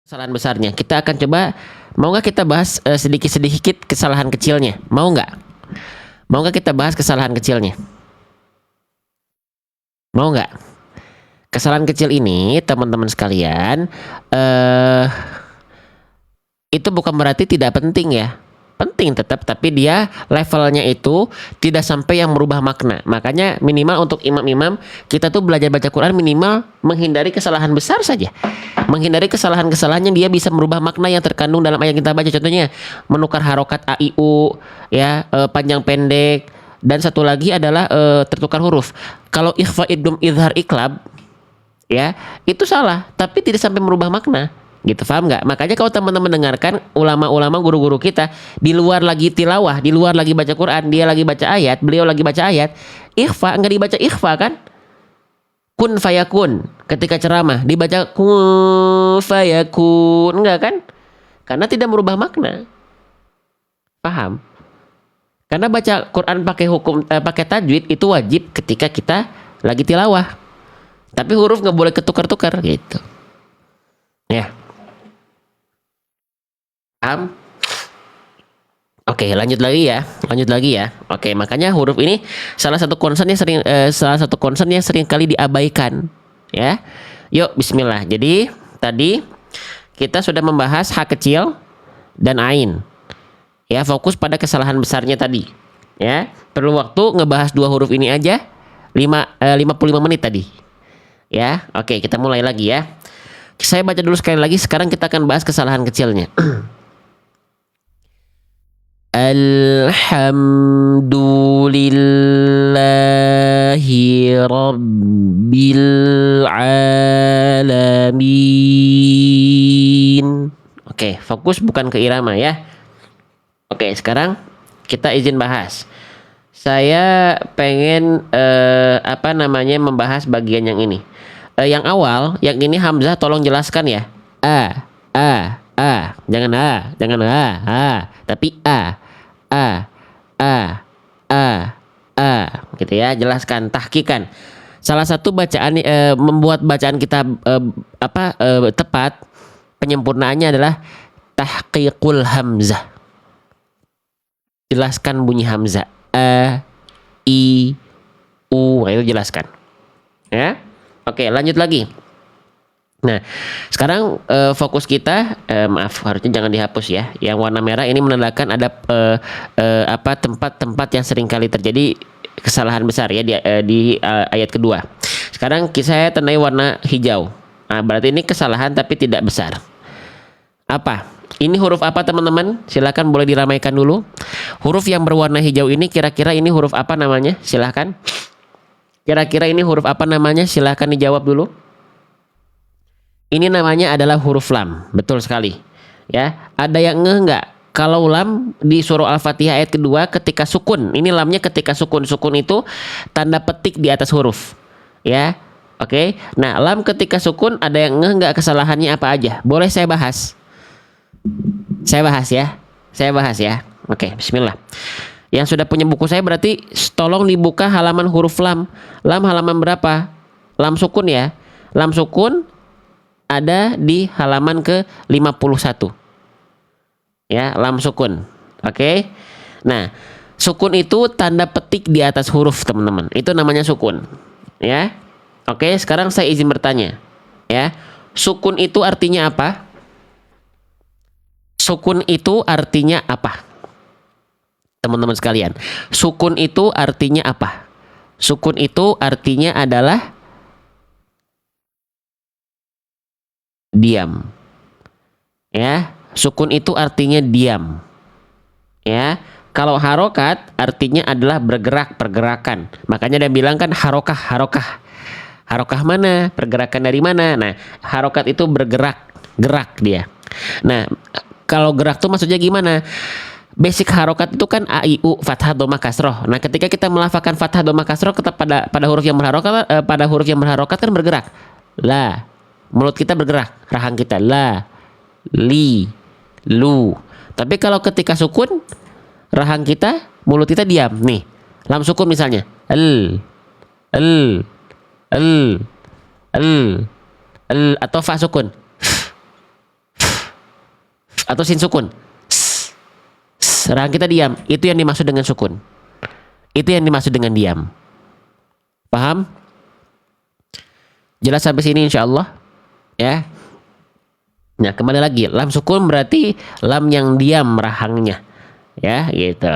Kesalahan besarnya. Kita akan coba, mau nggak kita bahas sedikit-sedikit kesalahan kecilnya? Mau nggak? Mau nggak kita bahas kesalahan kecilnya? Mau nggak? Kesalahan kecil ini, teman-teman sekalian, itu bukan berarti tidak penting ya. Penting tetap, tapi dia levelnya itu tidak sampai yang merubah makna. Makanya minimal untuk imam-imam, kita tuh belajar baca Quran minimal menghindari kesalahan besar saja. Menghindari kesalahan-kesalahan yang dia bisa merubah makna yang terkandung dalam ayat yang kita baca. Contohnya menukar harokat a i u ya, panjang pendek, dan satu lagi adalah tertukar huruf. Kalau ikhfa idgham izhar iqlab ya, itu salah tapi tidak sampai merubah makna gitu, paham nggak? Makanya kalau teman-teman dengarkan ulama-ulama guru-guru kita di luar lagi tilawah, di luar lagi baca Quran, dia lagi baca ayat, beliau lagi baca ayat, ikhfa nggak dibaca ikhfa kan? Kun fayakun. Ketika ceramah dibaca kun fayakun, enggak kan? Karena tidak merubah makna. Paham? Karena baca Quran pakai pakai tajwid itu wajib ketika kita lagi tilawah. Tapi huruf nggak boleh ketukar-tukar gitu. Ya. Paham? Oke, lanjut lagi ya. Oke, makanya huruf ini salah satu concern yang sering kali diabaikan, ya. Yuk, Bismillah. Jadi tadi kita sudah membahas H kecil dan Ain. Ya, fokus pada kesalahan besarnya tadi. Ya, perlu waktu ngebahas dua huruf ini aja 55 menit tadi. Ya, oke, kita mulai lagi ya. Saya baca dulu sekali lagi. Sekarang kita akan bahas kesalahan kecilnya. Alhamdulillahi Rabbil Alamin. Oke, fokus bukan ke irama ya. Oke, sekarang kita izin bahas. Saya pengen membahas bagian yang ini. Yang awal, yang ini Hamzah tolong jelaskan ya. Jangan tapi gitu ya, jelaskan, tahqiqan. Salah satu bacaan membuat bacaan kita tepat, penyempurnaannya adalah tahqiqul hamzah. Jelaskan bunyi hamzah. I, u, itu jelaskan. Ya. Oke, lanjut lagi. Nah, sekarang fokus kita, maaf, harusnya jangan dihapus ya. Yang warna merah ini menandakan ada tempat-tempat yang sering kali terjadi kesalahan besar ya di ayat kedua. Sekarang saya tandai warna hijau. Nah, berarti ini kesalahan tapi tidak besar. Apa? Ini huruf apa teman-teman? Silakan boleh diramaikan dulu. Huruf yang berwarna hijau ini kira-kira ini huruf apa namanya? Silakan. Kira-kira ini huruf apa namanya? Silakan dijawab dulu. Ini namanya adalah huruf lam. Betul sekali. Ya, ada yang ngeh nggak? Kalau lam di surah Al-Fatihah ayat kedua ketika sukun. Ini lamnya ketika sukun. Sukun itu tanda petik di atas huruf. Ya. Oke. Nah, lam ketika sukun ada yang ngeh nggak kesalahannya apa aja? Boleh saya bahas? Saya bahas ya. Oke, bismillah. Yang sudah punya buku saya berarti tolong dibuka halaman huruf lam. Lam halaman berapa? Lam sukun ya. Lam sukun ada di halaman ke-51. Ya, lam sukun. Oke. Nah, sukun itu tanda petik di atas huruf, teman-teman. Itu namanya sukun. Ya. Oke, sekarang saya izin bertanya. Ya. Sukun itu artinya apa? Sukun itu artinya apa? Teman-teman sekalian, sukun itu artinya apa? Sukun itu artinya adalah diam. Ya, sukun itu artinya diam. Ya, kalau harokat artinya adalah bergerak, pergerakan. Makanya dia bilang kan harokah. Harokah mana? Pergerakan dari mana? Nah, harokat itu bergerak, gerak dia. Nah, kalau gerak tuh maksudnya gimana? Basic harokat itu kan a i u fathah dhamma kasroh. Nah, ketika kita melafalkan fathah dhamma kasroh pada huruf yang berharokat kan bergerak. La, mulut kita bergerak, rahang kita la, li, lu. Tapi kalau ketika sukun, rahang kita, mulut kita diam. Nih, lam sukun misalnya, el, atau fa sukun. atau sin sukun. Rahang kita diam, itu yang dimaksud dengan sukun. Itu yang dimaksud dengan diam. Paham? Jelas sampai sini insyaallah ya. Nah, kembali lagi, lam sukun berarti lam yang diam rahangnya. Ya, gitu.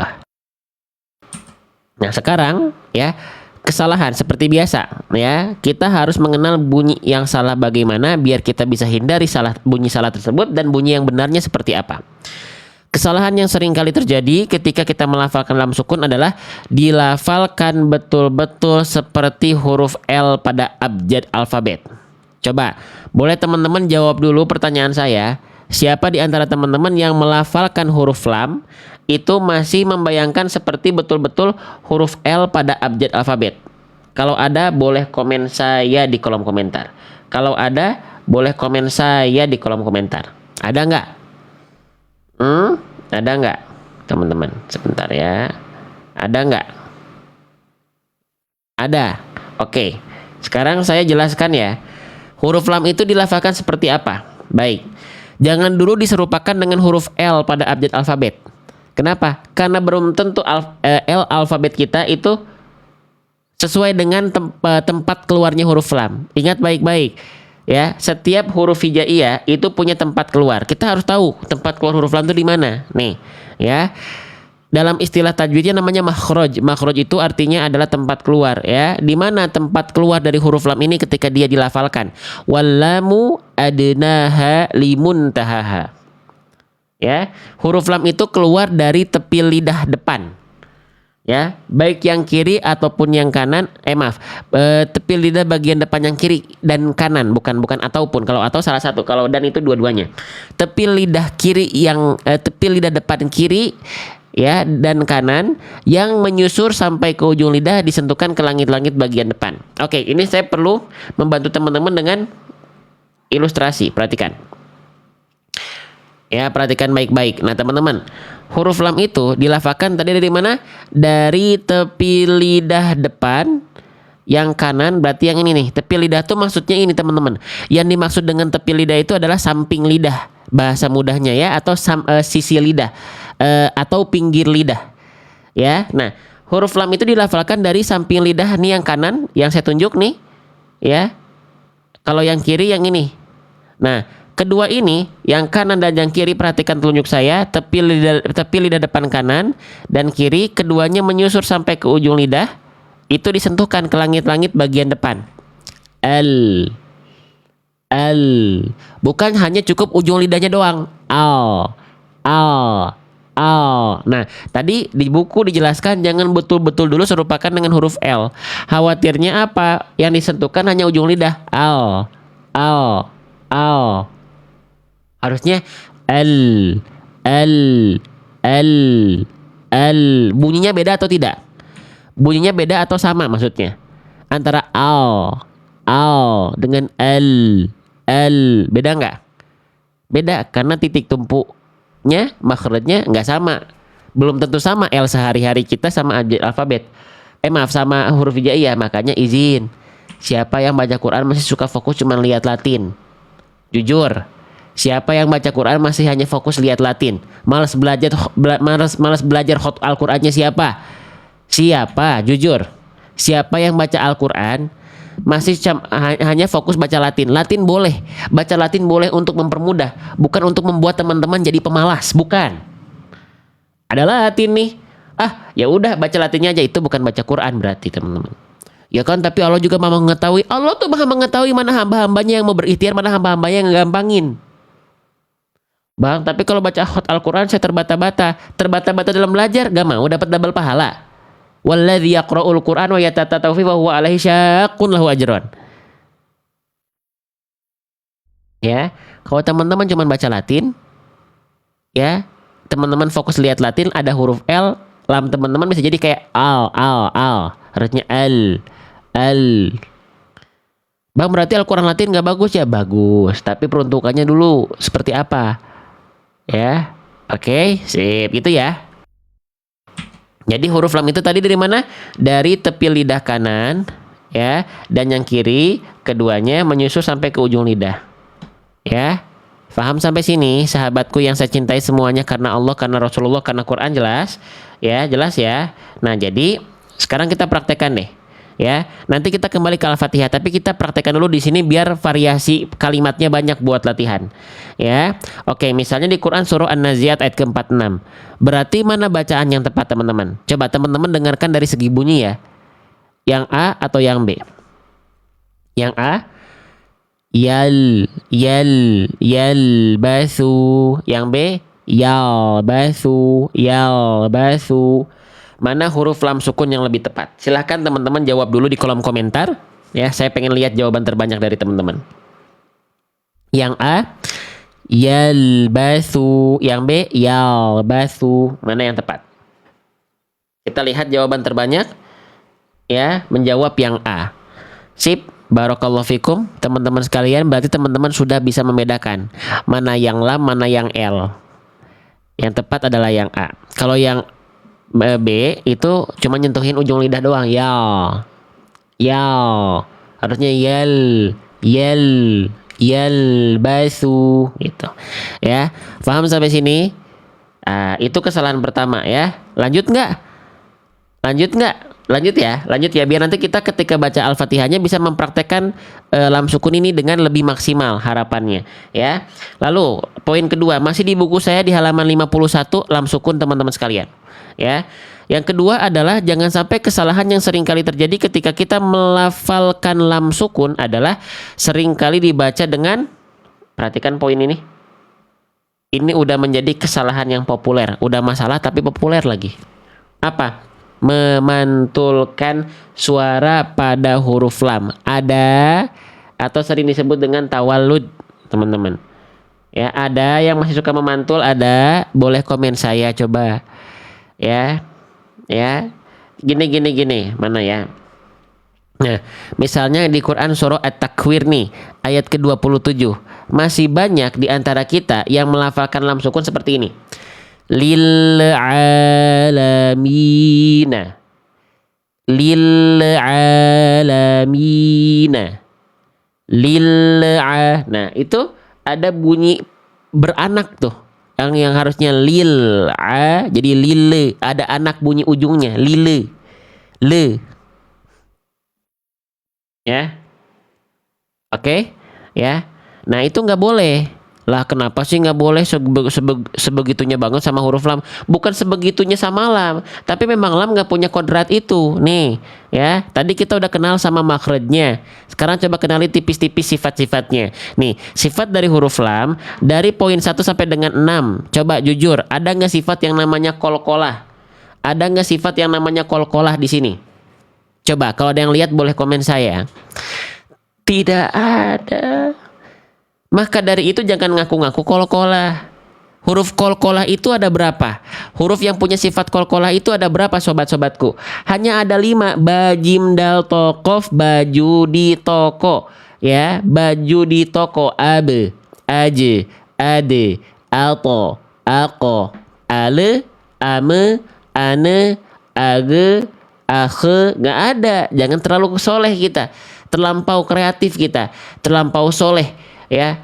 Nah, sekarang ya, kesalahan seperti biasa ya. Kita harus mengenal bunyi yang salah bagaimana biar kita bisa hindari bunyi salah tersebut dan bunyi yang benarnya seperti apa. Kesalahan yang sering kali terjadi ketika kita melafalkan lam sukun adalah dilafalkan betul-betul seperti huruf L pada abjad alfabet. Coba, boleh teman-teman jawab dulu pertanyaan saya. Siapa di antara teman-teman yang melafalkan huruf lam itu masih membayangkan seperti betul-betul huruf L pada abjad alfabet? Kalau ada, boleh komen saya di kolom komentar. Kalau ada, boleh komen saya di kolom komentar. Ada nggak? Ada nggak, teman-teman? Sebentar ya. Ada nggak? Ada. Oke. Sekarang saya jelaskan ya. Huruf lam itu dilafalkan seperti apa? Baik. Jangan dulu diserupakan dengan huruf L pada abjad alfabet. Kenapa? Karena belum tentu L alfabet kita itu sesuai dengan tempat keluarnya huruf lam. Ingat baik-baik. Ya, setiap huruf hijaiyah itu punya tempat keluar. Kita harus tahu tempat keluar huruf lam itu di mana. Nih, ya. Dalam istilah tajwidnya namanya makhraj. Makhraj itu artinya adalah tempat keluar ya. Di mana tempat keluar dari huruf lam ini ketika dia dilafalkan? Wallamu adnaha limuntahaha. Ya, huruf lam itu keluar dari tepi lidah depan. Ya, baik yang kiri ataupun yang kanan. Tepi lidah bagian depan yang kiri dan kanan, bukan ataupun. Kalau atau salah satu, kalau dan itu dua-duanya. Tepi lidah kiri tepi lidah depan kiri ya dan kanan yang menyusur sampai ke ujung lidah disentuhkan ke langit-langit bagian depan. Oke, ini saya perlu membantu teman-teman dengan ilustrasi. Perhatikan. Ya, perhatikan baik-baik. Nah, teman-teman, huruf lam itu dilafalkan tadi dari mana? Dari tepi lidah depan yang kanan, berarti yang ini nih. Tepi lidah tuh maksudnya ini, teman-teman. Yang dimaksud dengan tepi lidah itu adalah samping lidah, bahasa mudahnya ya, atau sisi lidah. Atau pinggir lidah ya. Nah, huruf lam itu dilafalkan dari samping lidah nih yang kanan yang saya tunjuk nih ya. Kalau yang kiri yang ini. Nah, kedua ini yang kanan dan yang kiri, perhatikan telunjuk saya. Tepi lidah depan kanan dan kiri, keduanya menyusur sampai ke ujung lidah. Itu disentuhkan ke langit-langit bagian depan. L. Bukan hanya cukup ujung lidahnya doang. Al. Nah, tadi di buku dijelaskan jangan betul-betul dulu serupakan dengan huruf L. Khawatirnya apa? Yang disentuhkan hanya ujung lidah. Al. Harusnya L. Bunyinya beda atau tidak? Bunyinya beda atau sama maksudnya? Antara al dengan L. Beda nggak? Beda, karena titik tumpunya, makhrajnya nggak sama. Belum tentu sama L sehari-hari kita sama alfabet. Sama huruf hijaiyah. Makanya izin, siapa yang baca Quran masih suka fokus cuma lihat Latin? Jujur, siapa yang baca Quran masih hanya fokus lihat Latin? Malas belajar Al-Qur'annya siapa? Siapa? Jujur. Siapa yang baca Al-Qur'an masih hanya fokus baca Latin? Latin boleh, baca Latin boleh untuk mempermudah, bukan untuk membuat teman-teman jadi pemalas, bukan. Ada Latin nih. Ya udah baca Latinnya aja, itu bukan baca Quran berarti, teman-teman. Ya kan, tapi Allah juga maha mengetahui. Allah tuh maha mengetahui mana hamba-hambanya yang mau berikhtiar, mana hamba-hambanya yang ngegampangin. Bang, tapi kalau baca Al-Quran saya terbata-bata dalam belajar, gak mau dapat double pahala. Walladzi yaqra'ul Qur'an wa yatatatawfi wa huwa alaihi syaqqun lahu ajran. Ya, kalau teman-teman cuma baca Latin, ya, teman-teman fokus lihat Latin, ada huruf L, lam teman-teman bisa jadi kayak al. Harusnya L. Bang, berarti Al-Quran Latin gak bagus ya? Bagus, tapi peruntukannya dulu seperti apa? Ya, oke, sip, gitu ya. Jadi huruf lam itu tadi dari mana? Dari tepi lidah kanan, ya, dan yang kiri, keduanya menyusur sampai ke ujung lidah. Ya, Paham sampai sini, sahabatku yang saya cintai semuanya, karena Allah, karena Rasulullah, karena Quran, jelas? Ya, jelas ya. Nah, jadi sekarang kita praktekkan deh. Ya, nanti kita kembali ke Al-Fatihah, tapi kita praktekkan dulu di sini biar variasi kalimatnya banyak buat latihan. Ya. Oke, misalnya di Quran surah An-Nazi'at ayat ke-46. Berarti mana bacaan yang tepat, teman-teman? Coba teman-teman dengarkan dari segi bunyi ya. Yang A atau yang B? Yang A, yalbasu. Yang B, yalbasu. Mana huruf lam sukun yang lebih tepat? Silahkan teman-teman jawab dulu di kolom komentar. Ya, saya pengen lihat jawaban terbanyak dari teman-teman. Yang A, yalbasu. Yang B, yalbasu. Mana yang tepat? Kita lihat jawaban terbanyak. Ya, menjawab yang A. Sip, barakallahu fikum. Teman-teman sekalian, berarti teman-teman sudah bisa membedakan mana yang lam, mana yang L. Yang tepat adalah yang A. Kalau yang B itu cuma nyentuhin ujung lidah doang. Yal. Harusnya basu gitu. Ya, paham sampai sini? Itu kesalahan pertama ya. Lanjut nggak? Lanjut ya. Biar nanti kita ketika baca Al-Fatihahnya bisa mempraktekkan lam sukun ini dengan lebih maksimal harapannya ya. Lalu poin kedua, masih di buku saya di halaman 51 lam sukun, teman-teman sekalian. Ya. Yang kedua adalah jangan sampai kesalahan yang seringkali terjadi ketika kita melafalkan lam sukun adalah seringkali dibaca dengan, perhatikan poin ini. Ini udah menjadi kesalahan yang populer, udah masalah tapi populer lagi. Apa? Memantulkan suara pada huruf lam. Ada atau sering disebut dengan tawallud, teman-teman. Ya, ada yang masih suka memantul, ada. Boleh komen saya coba. Ya. Gini. Mana ya? Nah, misalnya di Quran surah At-Takwir nih, ayat ke-27. Masih banyak di antara kita yang melafalkan lam sukun seperti ini. Lil alamina. Nah, itu ada bunyi beranak tuh. Yang harusnya jadi lile, ada anak bunyi ujungnya, le. Ya. Oke? Ya. Nah, itu nggak boleh. Lah, kenapa sih nggak boleh sebegitunya banget sama huruf lam? Bukan sebegitunya sama lam, tapi memang lam nggak punya kodrat itu. Nih, ya. Tadi kita udah kenal sama makhrajnya. Sekarang coba kenali tipis-tipis sifat-sifatnya. Nih, sifat dari huruf lam dari poin 1 sampai dengan 6. Coba jujur, ada nggak sifat yang namanya kolkolah? Ada nggak sifat yang namanya kolkolah di sini? Coba, kalau ada yang lihat boleh komen saya. Tidak ada. Maka dari itu jangan ngaku-ngaku kolkolah. Huruf kolkolah itu ada berapa? Huruf yang punya sifat kolkolah itu ada berapa, sobat-sobatku? Hanya ada 5. Bajim dal tokof, baju di toko. Ya, baju di toko. Abe, aje, ade, alto, ako, ale, ame, ane, age, akhe. Nggak ada. Jangan terlalu soleh kita, terlampau kreatif kita, terlampau soleh. Ya,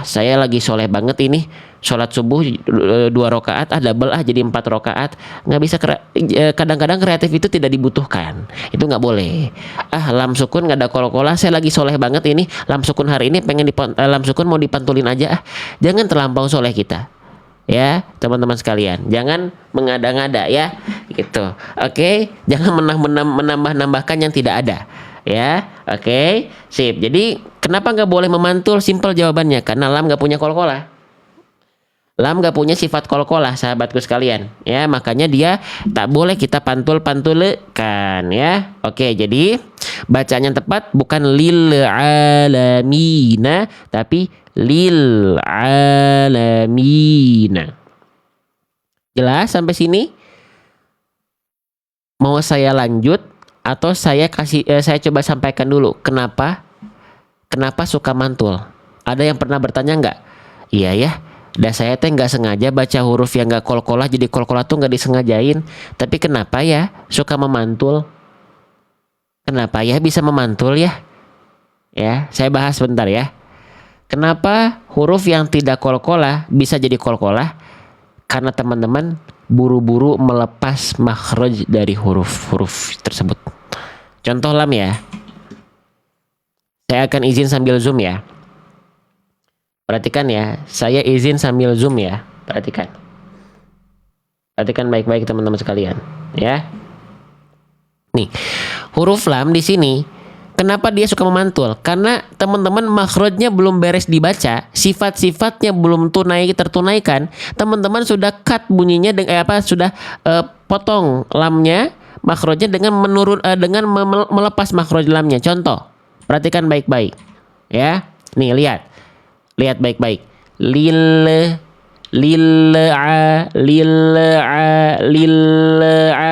saya lagi soleh banget ini, sholat subuh 2 rakaat, double jadi 4 rakaat. Nggak bisa, kadang-kadang kreatif itu tidak dibutuhkan, itu nggak boleh. Lam sukun nggak ada kol-kolah, saya lagi soleh banget ini, lam sukun hari ini pengen lam sukun mau dipantulin aja. Jangan terlampau soleh kita, ya teman-teman sekalian, jangan mengada-ngada ya, gitu. Oke, jangan menambah-nambahkan yang tidak ada. Ya, oke, sip. Jadi kenapa nggak boleh memantul? Simpel jawabannya, karena lam nggak punya kolkolah. Lam nggak punya sifat kolkolah, sahabatku sekalian. Ya, makanya dia tak boleh kita pantulkan. Ya, oke. Jadi bacaan yang tepat bukan lil alamina, tapi lil alamina. Jelas sampai sini? Mau saya lanjut? Atau saya coba sampaikan dulu kenapa suka mantul. Ada yang pernah bertanya nggak? Iya ya, saya teh nggak sengaja baca huruf yang nggak kolkolah, jadi kolkolah tuh nggak disengajain. Tapi kenapa ya suka memantul? Kenapa ya bisa memantul ya? Ya, saya bahas sebentar ya. Kenapa huruf yang tidak kolkolah bisa jadi kolkolah? Karena teman-teman buru-buru melepas makhraj dari huruf-huruf tersebut. Contoh lam ya. Saya akan izin sambil zoom ya. Perhatikan ya, saya izin sambil zoom ya. Perhatikan. Perhatikan baik-baik teman-teman sekalian, ya. Nih, huruf lam di sini kenapa dia suka memantul? Karena teman-teman makhrajnya belum beres dibaca, sifat-sifatnya belum tertunaikan, teman-teman sudah cut bunyinya sudah potong lamnya, makhrajnya dengan melepas makhraj lamnya. Contoh, perhatikan baik-baik. Ya. Nih, lihat baik-baik.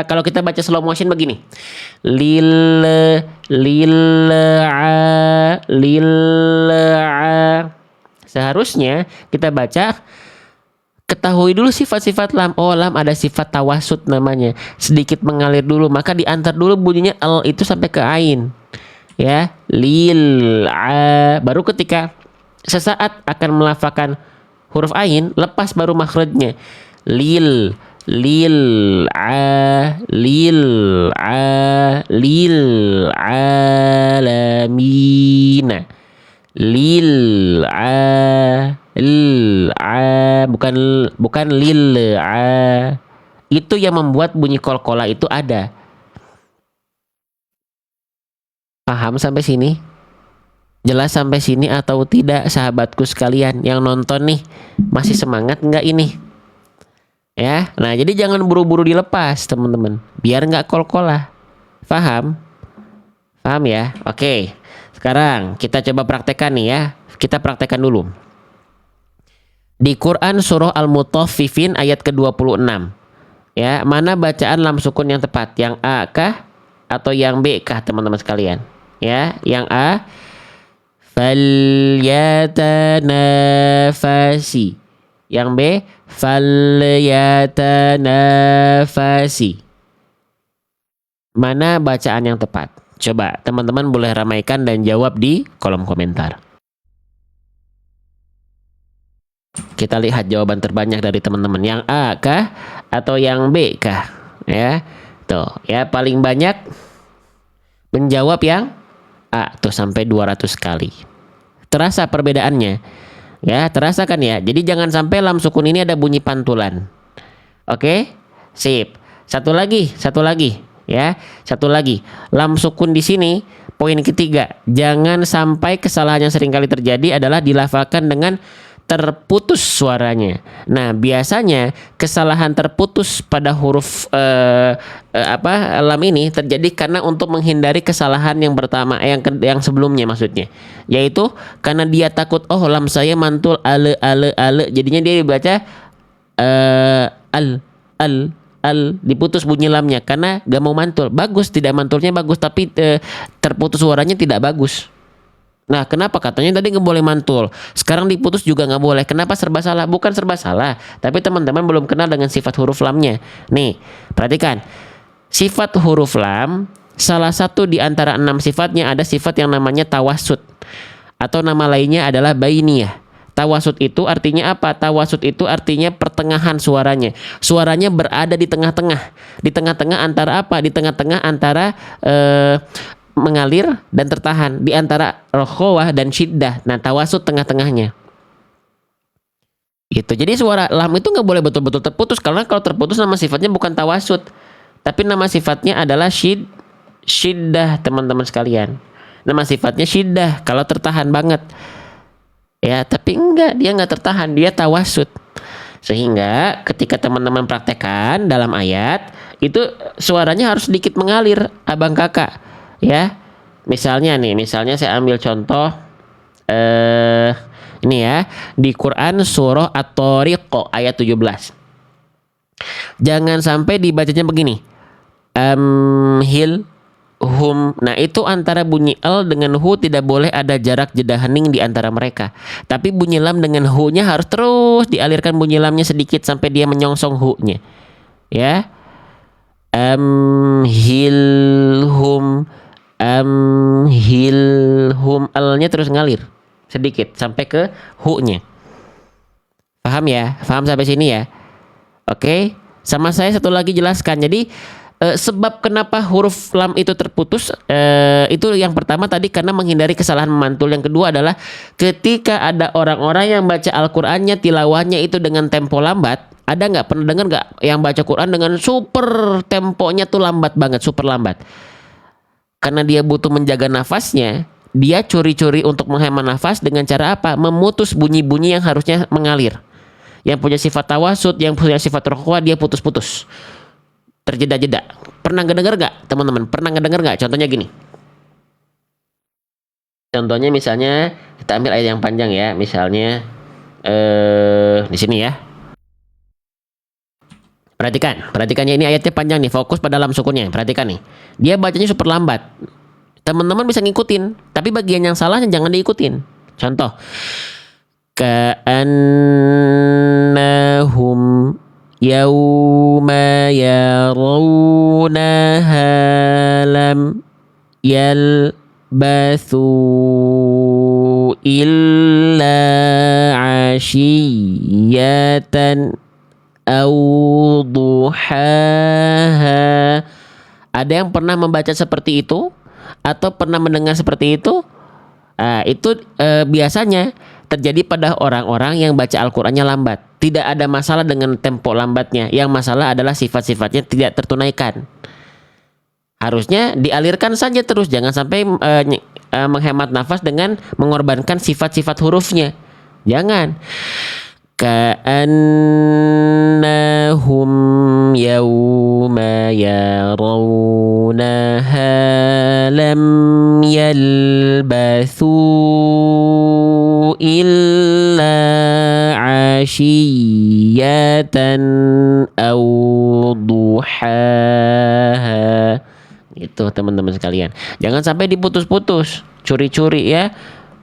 Kalau kita baca slow motion begini. Seharusnya kita baca, ketahui dulu sifat-sifat lam. Oh, lam ada sifat tawasud namanya. Sedikit mengalir dulu, maka diantar dulu bunyinya al itu sampai ke ain. Ya, baru ketika sesaat akan melafalkan huruf ain, lepas baru makhrajnya. Lil alamina. Bukan itu yang membuat bunyi kolkola itu ada. Paham sampai sini? Jelas sampai sini atau tidak sahabatku sekalian yang nonton nih? Masih semangat nggak ini? Ya, nah jadi jangan buru-buru dilepas teman-teman, biar nggak kol-kolah. Paham? Paham ya? Oke, sekarang kita coba praktekkan nih ya. Kita praktekkan dulu. Di Quran surah Al-Mutaffifin ayat ke-26. Ya, mana bacaan lam sukun yang tepat? Yang A kah? Atau yang B kah teman-teman sekalian? Ya, yang A. Falyatanafasi. Yang B, falyatanafasi. Mana bacaan yang tepat? Coba teman-teman boleh ramaikan dan jawab di kolom komentar. Kita lihat jawaban terbanyak dari teman-teman. Yang A kah? Atau yang B kah? Ya, tuh ya, paling banyak menjawab yang A, tuh sampai 200 kali. Terasa perbedaannya? Ya, terasa kan ya? Jadi jangan sampai lam sukun ini ada bunyi pantulan. Oke? Sip. Satu lagi ya. Satu lagi. Lam sukun di sini poin ketiga, jangan sampai kesalahan yang sering kali terjadi adalah dilafalkan dengan terputus suaranya. Nah, biasanya kesalahan terputus pada huruf lam ini terjadi karena untuk menghindari kesalahan yang pertama, yang sebelumnya maksudnya, yaitu karena dia takut, oh lam saya mantul ale, jadinya dia dibaca diputus bunyi lamnya karena gak mau mantul. Bagus, tidak mantulnya bagus, tapi terputus suaranya tidak bagus. Nah, kenapa katanya tadi nggak boleh mantul, sekarang diputus juga nggak boleh? Kenapa serba salah? Bukan serba salah, tapi teman-teman belum kenal dengan sifat huruf lamnya. Nih, perhatikan sifat huruf lam. Salah satu di antara 6 sifatnya ada sifat yang namanya tawasud, atau nama lainnya adalah bainiyah. Tawasud itu artinya apa? Tawasud itu artinya pertengahan suaranya. Suaranya berada di tengah-tengah. Di tengah-tengah antara apa? Di tengah-tengah antara mengalir dan tertahan, di antara rokhawah dan syiddah. Nah, tawasud tengah-tengahnya. Gitu. Jadi suara lam itu nggak boleh betul-betul terputus, karena kalau terputus nama sifatnya bukan tawasud, tapi nama sifatnya adalah syiddah teman-teman sekalian. Nama sifatnya syiddah kalau tertahan banget. Ya, tapi enggak, dia nggak tertahan, dia tawasud. Sehingga ketika teman-teman praktekkan dalam ayat itu suaranya harus sedikit mengalir, abang kakak. Ya, misalnya saya ambil contoh ini ya, di Quran surah At-Tariq ayat 17. Jangan sampai dibacanya begini, hum. Nah, itu antara bunyi l dengan hu tidak boleh ada jarak jeda hening di antara mereka. Tapi bunyi lam dengan hu-nya harus terus dialirkan bunyi lamnya sedikit sampai dia menyongsong hu-nya. Ya. Hilhum, l-nya terus ngalir sedikit sampai ke hu-nya. Paham ya? Paham sampai sini ya? Oke, sama saya satu lagi jelaskan. Jadi sebab kenapa huruf lam itu terputus itu yang pertama tadi karena menghindari kesalahan memantul. Yang kedua adalah ketika ada orang-orang yang baca Al-Qur'annya tilawahnya itu dengan tempo lambat. Ada nggak pernah dengar nggak yang baca Quran dengan super temponya tuh lambat banget, super lambat. Karena dia butuh menjaga nafasnya, dia curi-curi untuk menghemat nafas dengan cara apa? Memutus bunyi-bunyi yang harusnya mengalir. Yang punya sifat tawasud, yang punya sifat rokhwa, dia putus-putus. Terjeda-jeda. Pernah ngedenger nggak, teman-teman? Pernah ngedenger nggak? Contohnya gini. Contohnya misalnya kita ambil ayat yang panjang ya. Misalnya di sini ya. Perhatikannya ini ayatnya panjang nih, fokus pada lam sukunnya. Perhatikan nih, dia bacanya super lambat. Teman-teman bisa ngikutin, tapi bagian yang salahnya jangan diikutin. Contoh, ka'annahum yawma yarawnaha lam yalbathu illa ashiyatan duhaha. Ada yang pernah membaca seperti itu atau pernah mendengar seperti itu? Itu biasanya terjadi pada orang-orang yang baca Al-Qur'annya lambat. Tidak ada masalah dengan tempo lambatnya. Yang masalah adalah sifat-sifatnya tidak tertunaikan. Harusnya dialirkan saja terus, jangan sampai menghemat nafas dengan mengorbankan sifat-sifat hurufnya. Jangan. Ka'annahum yawma yarawnaha lam yalbathu illa ashiyatan aw duhaha. Itu teman-teman sekalian. Jangan sampai diputus-putus, curi-curi ya.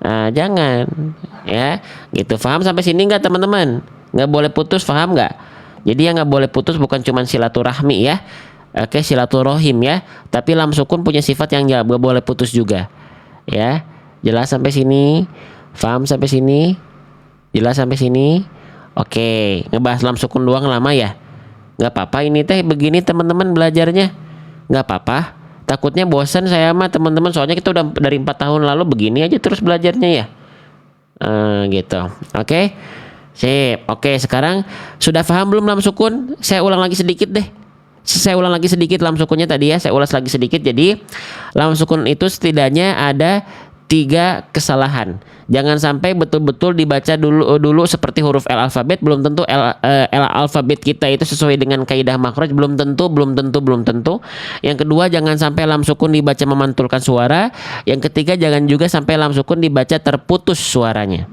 Jangan ya, gitu. Paham sampai sini nggak teman-teman? Nggak boleh putus, paham nggak? Jadi yang nggak boleh putus bukan cuma silaturahmi ya, oke, silaturahim ya, tapi lam sukun punya sifat yang nggak boleh putus juga ya. Jelas sampai sini? Paham sampai sini? Jelas sampai sini? Oke, ngebahas lam sukun doang lama ya? Nggak apa-apa ini teh begini teman-teman belajarnya, nggak apa-apa. Takutnya bosan saya mah teman-teman, soalnya kita udah dari 4 tahun lalu begini aja terus belajarnya ya. Gitu. Oke. Sip. Oke, sekarang sudah paham belum lam sukun? Saya ulang lagi sedikit deh. Saya ulang lagi sedikit lam sukunnya tadi ya. Saya ulas lagi sedikit. Jadi lam sukun itu setidaknya ada 3 kesalahan. Jangan sampai betul-betul dibaca dulu seperti huruf L alfabet. Belum tentu L alfabet kita itu sesuai dengan kaidah makhraj. Belum tentu. Yang kedua, jangan sampai lam sukun dibaca memantulkan suara. Yang ketiga, jangan juga sampai lam sukun dibaca terputus suaranya.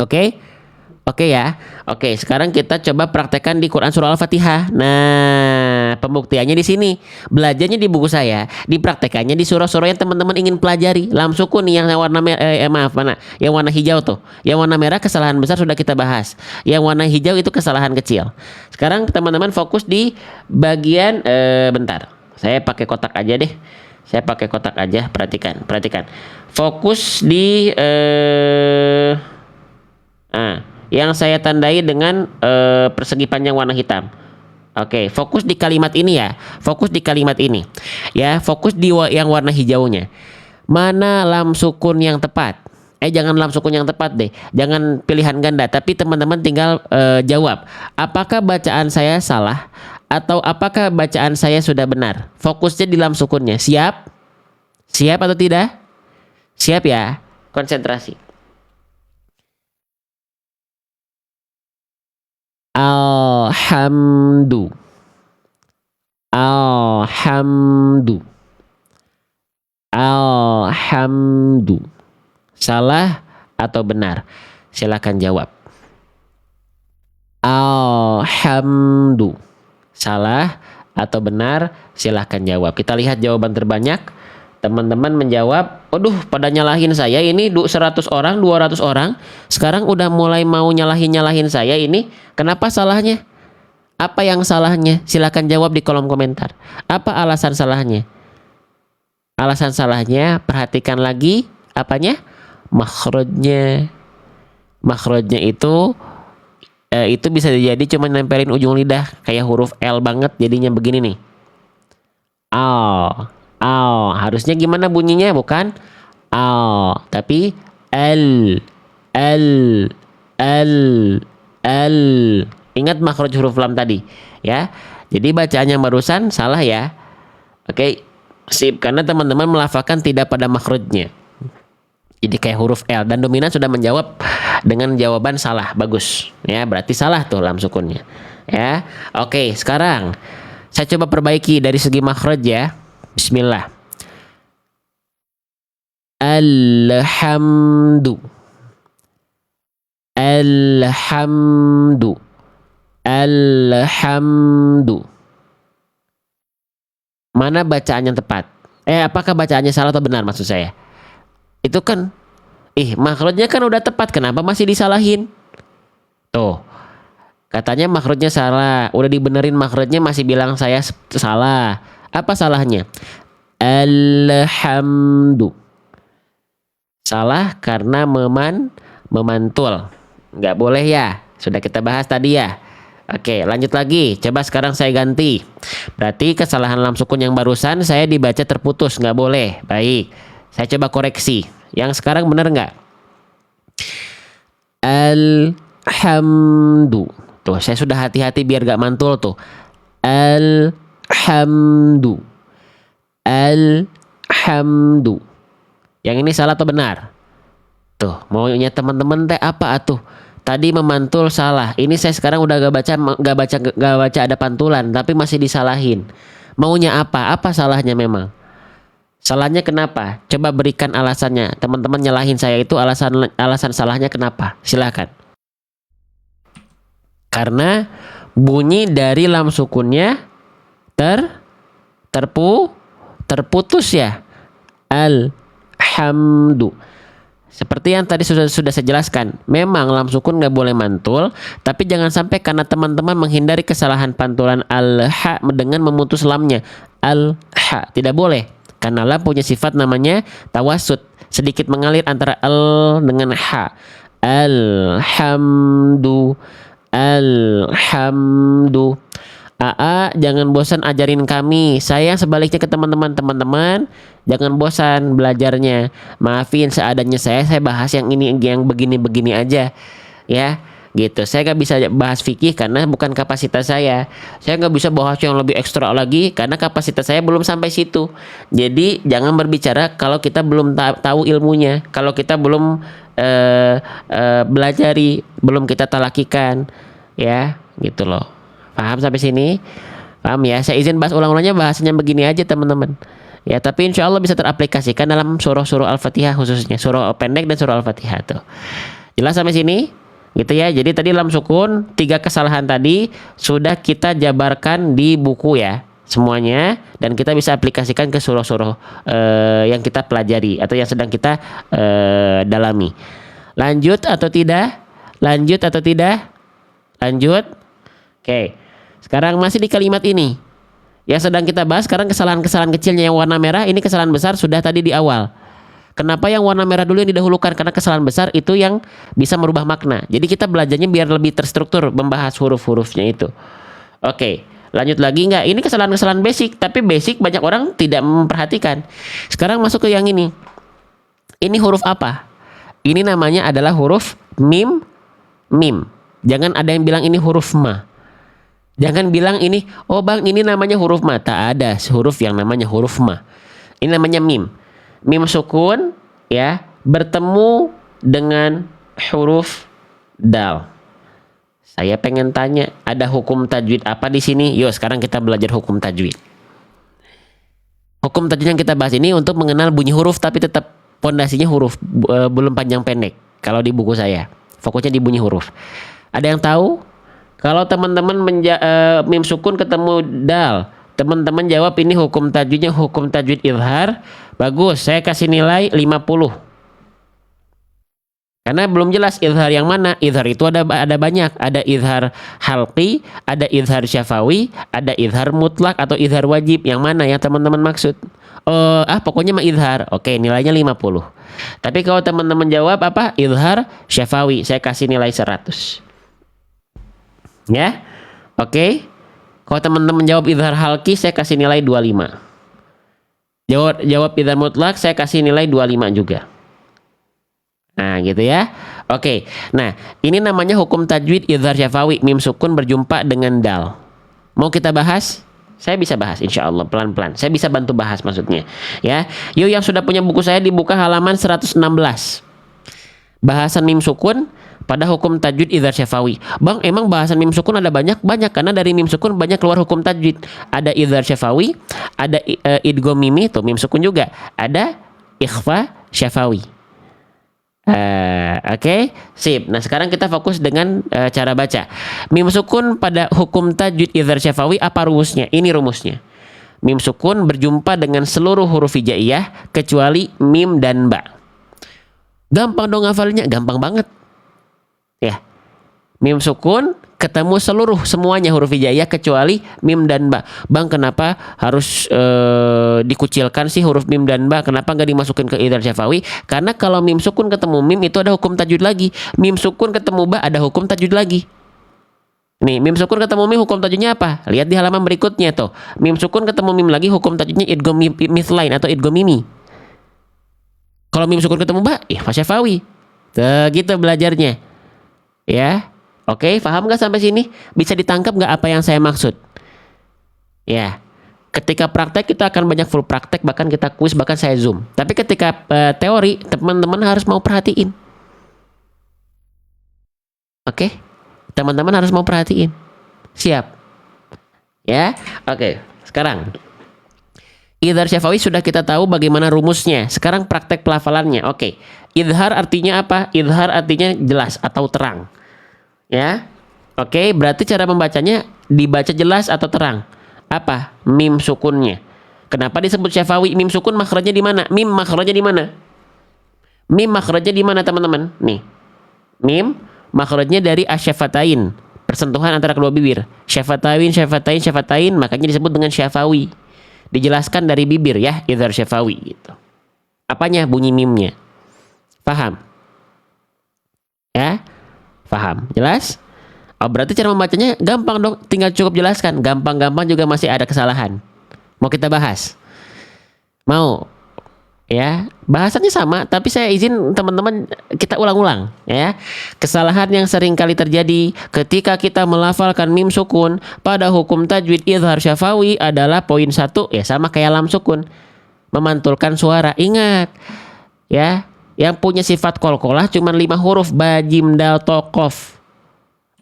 Oke? Oke ya. Oke, sekarang kita coba praktekkan di Quran surah Al-Fatihah. Nah, pembuktiannya di sini. Belajarnya di buku saya, dipraktekannya di surah-surah yang teman-teman ingin pelajari. Lam sukun yang warna yang warna hijau tuh. Yang warna merah kesalahan besar sudah kita bahas. Yang warna hijau itu kesalahan kecil. Sekarang teman-teman fokus di bagian bentar. Saya pakai kotak aja deh. Perhatikan. Fokus di yang saya tandai dengan persegi panjang warna hitam. Oke, fokus di kalimat ini ya. Ya, fokus di yang warna hijaunya. Mana lam sukun yang tepat? Jangan lam sukun yang tepat deh. Jangan pilihan ganda, tapi teman-teman tinggal jawab. Apakah bacaan saya salah atau apakah bacaan saya sudah benar? Fokusnya di lam sukunnya. Siap? Siap atau tidak? Siap ya. Konsentrasi. Alhamdu. Salah atau benar? Silakan jawab. Alhamdu. Salah atau benar? Silakan jawab. Kita lihat jawaban terbanyak. Teman-teman menjawab, aduh pada nyalahin saya ini 100 orang, 200 orang. Sekarang udah mulai mau nyalahin saya ini. Kenapa salahnya? Apa yang salahnya? Silakan jawab di kolom komentar. Apa alasan salahnya? Alasan salahnya, perhatikan lagi apanya? makhrajnya. Makhrajnya itu bisa jadi cuma nempelin ujung lidah kayak huruf L banget, jadinya begini nih. Al, harusnya gimana bunyinya? Bukan al, tapi L, L, L, L. Ingat makhraj huruf lam tadi, ya. Jadi bacaan yang barusan salah ya. Oke, sip, karena teman-teman melafalkan tidak pada makhrajnya. Jadi kayak huruf L, dan dominan sudah menjawab dengan jawaban salah. Bagus. Ya, berarti salah tuh lam sukunnya. Ya. Oke, sekarang saya coba perbaiki dari segi makhraj ya. Bismillah. Alhamdu. Alhamdu. Alhamdu. Mana bacaan yang tepat? Apakah bacaannya salah atau benar maksud saya? Itu kan makhrajnya kan udah tepat, kenapa masih disalahin? Tuh, katanya makhrajnya salah, udah dibenerin makhrajnya masih bilang saya salah. Apa salahnya? Alhamdu. Salah karena memantul. Nggak boleh ya, sudah kita bahas tadi ya. Oke, lanjut lagi. Coba sekarang saya ganti. Berarti kesalahan lam sukun yang barusan saya dibaca terputus, nggak boleh. Baik. Saya coba koreksi. Yang sekarang benar nggak? Alhamdu. Tuh, saya sudah hati-hati biar nggak mantul tuh. Alhamdu. Alhamdu. Yang ini salah atau benar? Tuh, maunya teman-teman teh apa atuh? Tadi memantul salah. Ini saya sekarang udah gak baca ada pantulan, tapi masih disalahin. Maunya apa? Apa salahnya memang? Salahnya kenapa? Coba berikan alasannya. Teman-teman nyalahin saya itu alasan salahnya kenapa? Silakan. Karena bunyi dari lam sukunnya terputus ya. Alhamdu. Seperti yang tadi sudah saya jelaskan, memang lam sukun nggak boleh mantul, tapi jangan sampai karena teman-teman menghindari kesalahan pantulan al-ha dengan memutus lamnya. Al-ha tidak boleh. Karena lam punya sifat namanya tawasud, sedikit mengalir antara al dengan ha. Alhamdu, alhamdu. Jangan bosan ajarin kami. Saya sebaliknya ke teman-teman, jangan bosan belajarnya. Maafin seadanya saya bahas yang ini, yang begini-begini aja, ya. Gitu. Saya nggak bisa bahas fikih karena bukan kapasitas saya. Saya nggak bisa bahas yang lebih ekstra lagi karena kapasitas saya belum sampai situ. Jadi jangan berbicara kalau kita belum tahu ilmunya, kalau kita belum belajari, belum kita talakikan, ya, gitu loh. Paham sampai sini? Paham ya? Saya izin bahas ulang-ulangnya, bahasanya begini aja teman-teman. Ya, tapi insya Allah bisa teraplikasikan dalam surah-surah Al-Fatihah khususnya, surah pendek dan surah Al-Fatihah tuh. Jelas sampai sini? Gitu ya. Jadi tadi lam sukun 3 kesalahan tadi sudah kita jabarkan di buku ya semuanya, dan kita bisa aplikasikan ke surah-surah yang kita pelajari atau yang sedang kita dalami. Lanjut atau tidak? Lanjut atau tidak? Lanjut. Oke. Sekarang masih di kalimat ini. Yang sedang kita bahas sekarang kesalahan-kesalahan kecilnya yang warna merah, ini kesalahan besar sudah tadi di awal. Kenapa yang warna merah dulu yang didahulukan? Karena kesalahan besar itu yang bisa merubah makna. Jadi kita belajarnya biar lebih terstruktur membahas huruf-hurufnya itu. Oke, lanjut lagi nggak? Ini kesalahan-kesalahan basic, tapi basic banyak orang tidak memperhatikan. Sekarang masuk ke yang ini. Ini huruf apa? Ini namanya adalah huruf mim. Jangan ada yang bilang ini huruf ma. Jangan bilang ini, oh bang ini namanya huruf ma. Tak ada huruf yang namanya huruf ma. Ini namanya mim. Mim sukun ya bertemu dengan huruf dal. Saya pengen tanya, ada hukum tajwid apa di sini? Yuk sekarang kita belajar hukum tajwid. Hukum tajwid yang kita bahas ini untuk mengenal bunyi huruf, tapi tetap pondasinya huruf, belum panjang pendek. Kalau di buku saya, fokusnya di bunyi huruf. Ada yang tahu? Kalau teman-teman mim sukun ketemu dal, teman-teman jawab ini hukum tajwidnya hukum tajwid izhar. Bagus, saya kasih nilai 50. Karena belum jelas izhar yang mana. Izhar itu ada banyak. Ada izhar halqi, ada izhar syafawi, ada izhar mutlak atau izhar wajib. Yang mana yang teman-teman maksud? Pokoknya mah izhar. Oke, nilainya 50. Tapi kalau teman-teman jawab apa? Idhar syafawi, saya kasih nilai 100. Ya. Oke. Kalau teman-teman jawab idhar halki, saya kasih nilai 25. Jawab idhar mutlak, saya kasih nilai 25 juga. Nah, gitu ya. Oke. Nah, ini namanya hukum tajwid idhar syafawi, mim sukun berjumpa dengan dal. Mau kita bahas? Saya bisa bahas insya Allah pelan-pelan. Saya bisa bantu bahas maksudnya. Ya, yuk yang sudah punya buku saya dibuka halaman 116. Bahasan mim sukun pada hukum tajwid idhar syafawi. Bang, emang bahasan mim sukun ada banyak karena dari mim sukun banyak keluar hukum tajwid. Ada idhar syafawi, ada idgham mimi, tuh mim sukun juga. Ada ikhfa syafawi. Oke, sip. Nah, sekarang kita fokus dengan cara baca. Mim sukun pada hukum tajwid idhar syafawi, apa rumusnya? Ini rumusnya. Mim sukun berjumpa dengan seluruh huruf hijaiyah kecuali mim dan ba. Gampang dong hafalnya, gampang banget. Ya. Mim sukun ketemu semuanya huruf hijaiyah kecuali mim dan ba. Bang, kenapa harus dikucilkan sih huruf mim dan ba? Kenapa nggak dimasukin ke idhar syafawi? Karena kalau mim sukun ketemu mim itu ada hukum tajwid lagi. Mim sukun ketemu ba ada hukum tajwid lagi. Nih, mim sukun ketemu mim hukum tajwidnya apa? Lihat di halaman berikutnya tuh. Mim sukun ketemu mim lagi hukum tajwidnya idgham mithlain atau idgham mimi. Kalau mim sukun ketemu ba, ikhfa syafawi. Tuh, gitu belajarnya. Ya. Oke, paham nggak sampai sini? Bisa ditangkap nggak apa yang saya maksud? Ya, ketika praktek kita akan banyak full praktek, bahkan kita kuis, bahkan saya zoom. Tapi ketika teori, teman-teman harus mau perhatiin. Oke, teman-teman harus mau perhatiin. Siap? Ya, oke. Sekarang, idhar syafawi sudah kita tahu bagaimana rumusnya. Sekarang praktek pelafalannya. Oke, idhar artinya apa? Idhar artinya jelas atau terang. Ya, oke, berarti cara membacanya dibaca jelas atau terang? Apa? Mim sukunnya. Kenapa disebut syafawi? Mim sukun makhrajnya di mana? Mim makhrajnya di mana? Mim makhrajnya di mana, teman-teman? Nih, mim makhrajnya dari asyafatain, persentuhan antara kedua bibir. Syafatain, makanya disebut dengan syafawi. Dijelaskan dari bibir ya, idhar syafawi gitu. Apanya? Bunyi mimnya. Paham? Ya? Paham? Jelas? Oh, berarti cara membacanya gampang dong, tinggal cukup jelaskan. Gampang-gampang juga masih ada kesalahan. Mau kita bahas? Mau? Ya, bahasannya sama, tapi saya izin teman-teman kita ulang-ulang ya. Kesalahan yang sering kali terjadi ketika kita melafalkan mim sukun pada hukum tajwid idhar syafawi adalah poin 1 ya, sama kayak lam sukun, memantulkan suara. Ingat ya, yang punya sifat qalqalah cuma 5 huruf, ba, jim, dal, to, qaf.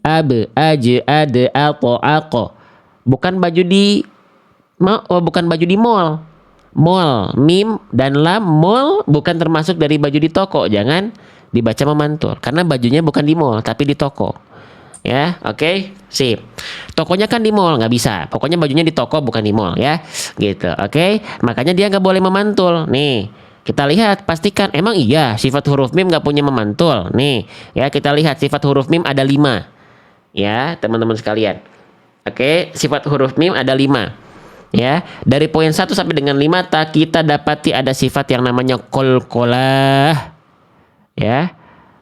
Ab, aj, ad, alto, alqo. Bukan baju di mall. Mall, mim dan lam, mall bukan termasuk dari baju di toko. Jangan dibaca memantul karena bajunya bukan di mall tapi di toko. Ya, oke, sip. Tokonya kan di mall, nggak bisa. Pokoknya bajunya di toko bukan di mall ya, gitu. Oke, makanya dia nggak boleh memantul. Nih, kita lihat, pastikan emang iya sifat huruf mim nggak punya memantul. Nih, ya kita lihat sifat huruf mim ada 5. Ya, teman-teman sekalian. Oke, sifat huruf mim ada 5. Ya, dari poin 1 sampai dengan 5 kita dapati ada sifat yang namanya qalqalah. Ya.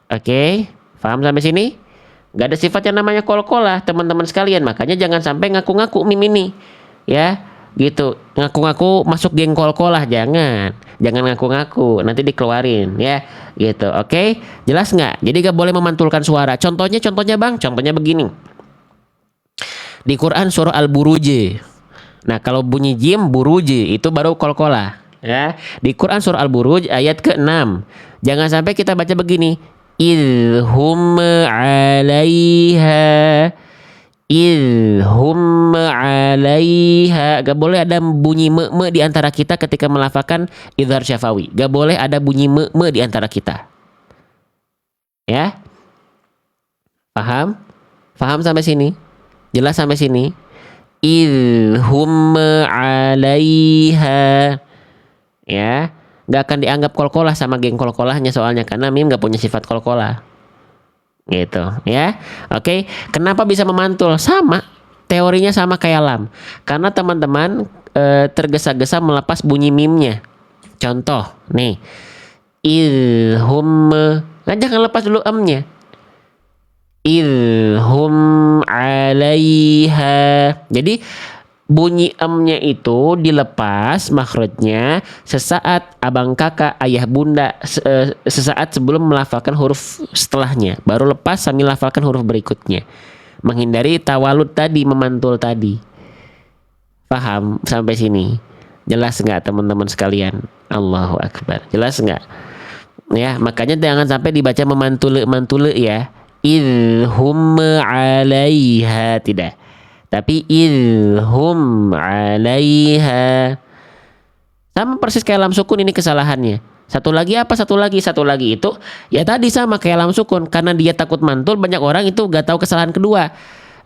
Oke, paham sampai sini? Gak ada sifat yang namanya qalqalah, teman-teman sekalian. Makanya jangan sampai ngaku-ngaku mim ini. Ya. Gitu, ngaku-ngaku masuk geng qalqalah, jangan ngaku-ngaku, nanti dikeluarin ya, gitu. Oke, jelas nggak? Jadi gak boleh memantulkan suara. Contohnya bang, contohnya begini di Quran surah Al-Buruj. Nah, kalau bunyi jim buruj itu baru qalqalah ya. Di Quran surah Al-Buruj ayat ke-6 jangan sampai kita baca begini, idhum 'alaiha, idhum 'alaiha. Gak boleh ada bunyi me di antara kita ketika melafalkan idhar syafawi. Gak boleh ada bunyi me di antara kita. Ya? Paham? Paham sampai sini? Jelas sampai sini? Idhum 'alaiha. Ya, gak akan dianggap qalqalah sama geng qalqalahnya soalnya karena mim gak punya sifat qalqalah. Gitu ya. Oke, kenapa bisa memantul? Sama, teorinya sama kayak lam. Karena teman-teman tergesa-gesa melepas bunyi mimnya. Contoh, nih. idhum. Nah, jangan lepas dulu amnya. Idhum 'alaiha. Jadi bunyi amnya itu dilepas makhrajnya sesaat abang kakak, ayah bunda, sesaat sebelum melafalkan huruf setelahnya. Baru lepas sambil lafalkan huruf berikutnya. Menghindari tawalud tadi, memantul tadi. Paham sampai sini? Jelas nggak teman-teman sekalian? Allahu Akbar. Jelas nggak? Ya, makanya jangan sampai dibaca memantule ya. Idhum 'alaiha, tidak. Tapi idhum 'alaiha. Sama persis kayak lam sukun, ini kesalahannya. Satu lagi apa? Satu lagi itu ya tadi sama kayak lam sukun, karena dia takut mantul, banyak orang itu gak tahu kesalahan kedua.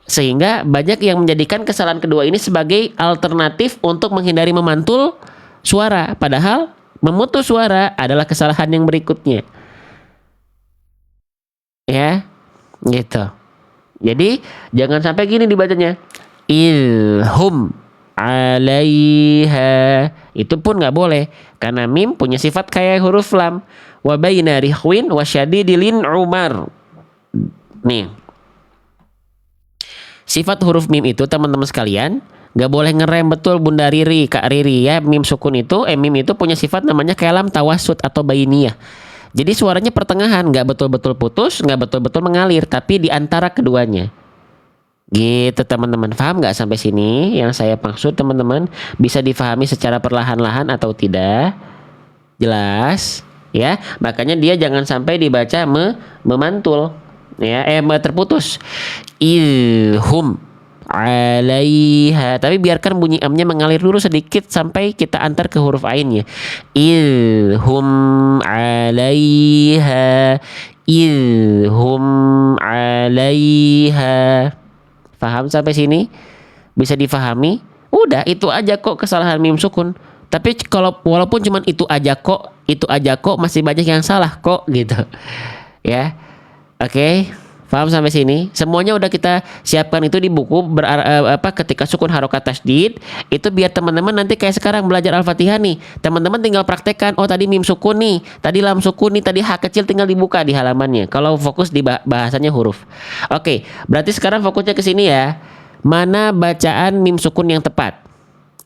Sehingga banyak yang menjadikan kesalahan kedua ini sebagai alternatif untuk menghindari memantul suara, padahal memutus suara adalah kesalahan yang berikutnya. Ya, gitu. Jadi jangan sampai gini dibacanya. Ilhum 'alaiha. Itu pun nggak boleh karena mim punya sifat kayak huruf lam. Wa baina rihwin wa syadidilin umar. Nih. Sifat huruf mim itu teman-teman sekalian nggak boleh ngerem, betul Bunda Riri, Kak Riri ya. Mim sukun itu, mim itu punya sifat namanya kayak lam tawasud atau bainiyah. Jadi suaranya pertengahan, nggak betul-betul putus, nggak betul-betul mengalir, tapi di antara keduanya. Gitu teman-teman, paham nggak sampai sini? Yang saya maksud teman-teman bisa difahami secara perlahan-lahan atau tidak? Jelas? Ya, makanya dia jangan sampai dibaca memantul, ya, terputus. Ilhum 'alaiha. Tapi biarkan bunyi amnya mengalir dulu sedikit sampai kita antar ke huruf ainnya. Ilhum 'alaiha. Ilhum 'alaiha. Paham sampai sini? Bisa difahami? Udah, itu aja kok kesalahan mim sukun. Tapi kalau walaupun cuman itu aja kok masih banyak yang salah kok gitu. Ya. Oke. Paham sampai sini? Semuanya udah kita siapkan itu di buku ketika sukun harokat tasdid itu biar teman-teman nanti kayak sekarang belajar Al-Fatihah nih. Teman-teman tinggal praktekkan, oh tadi mim sukun nih, tadi lam sukun nih, tadi ha kecil, tinggal dibuka di halamannya. Kalau fokus di bahasanya huruf. Oke, berarti sekarang fokusnya ke sini ya. Mana bacaan mim sukun yang tepat?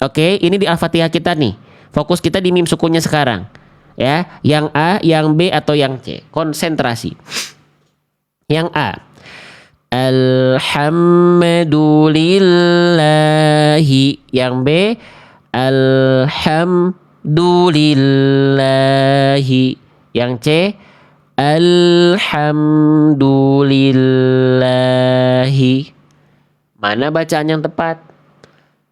Oke, ini di Al-Fatihah kita nih. Fokus kita di mim sukunnya sekarang. Ya, yang A, yang B atau yang C. Konsentrasi. Yang A, alhamdulillahi. Yang B, alhamdulillahi. Yang C, alhamdulillahi. Mana bacaan yang tepat?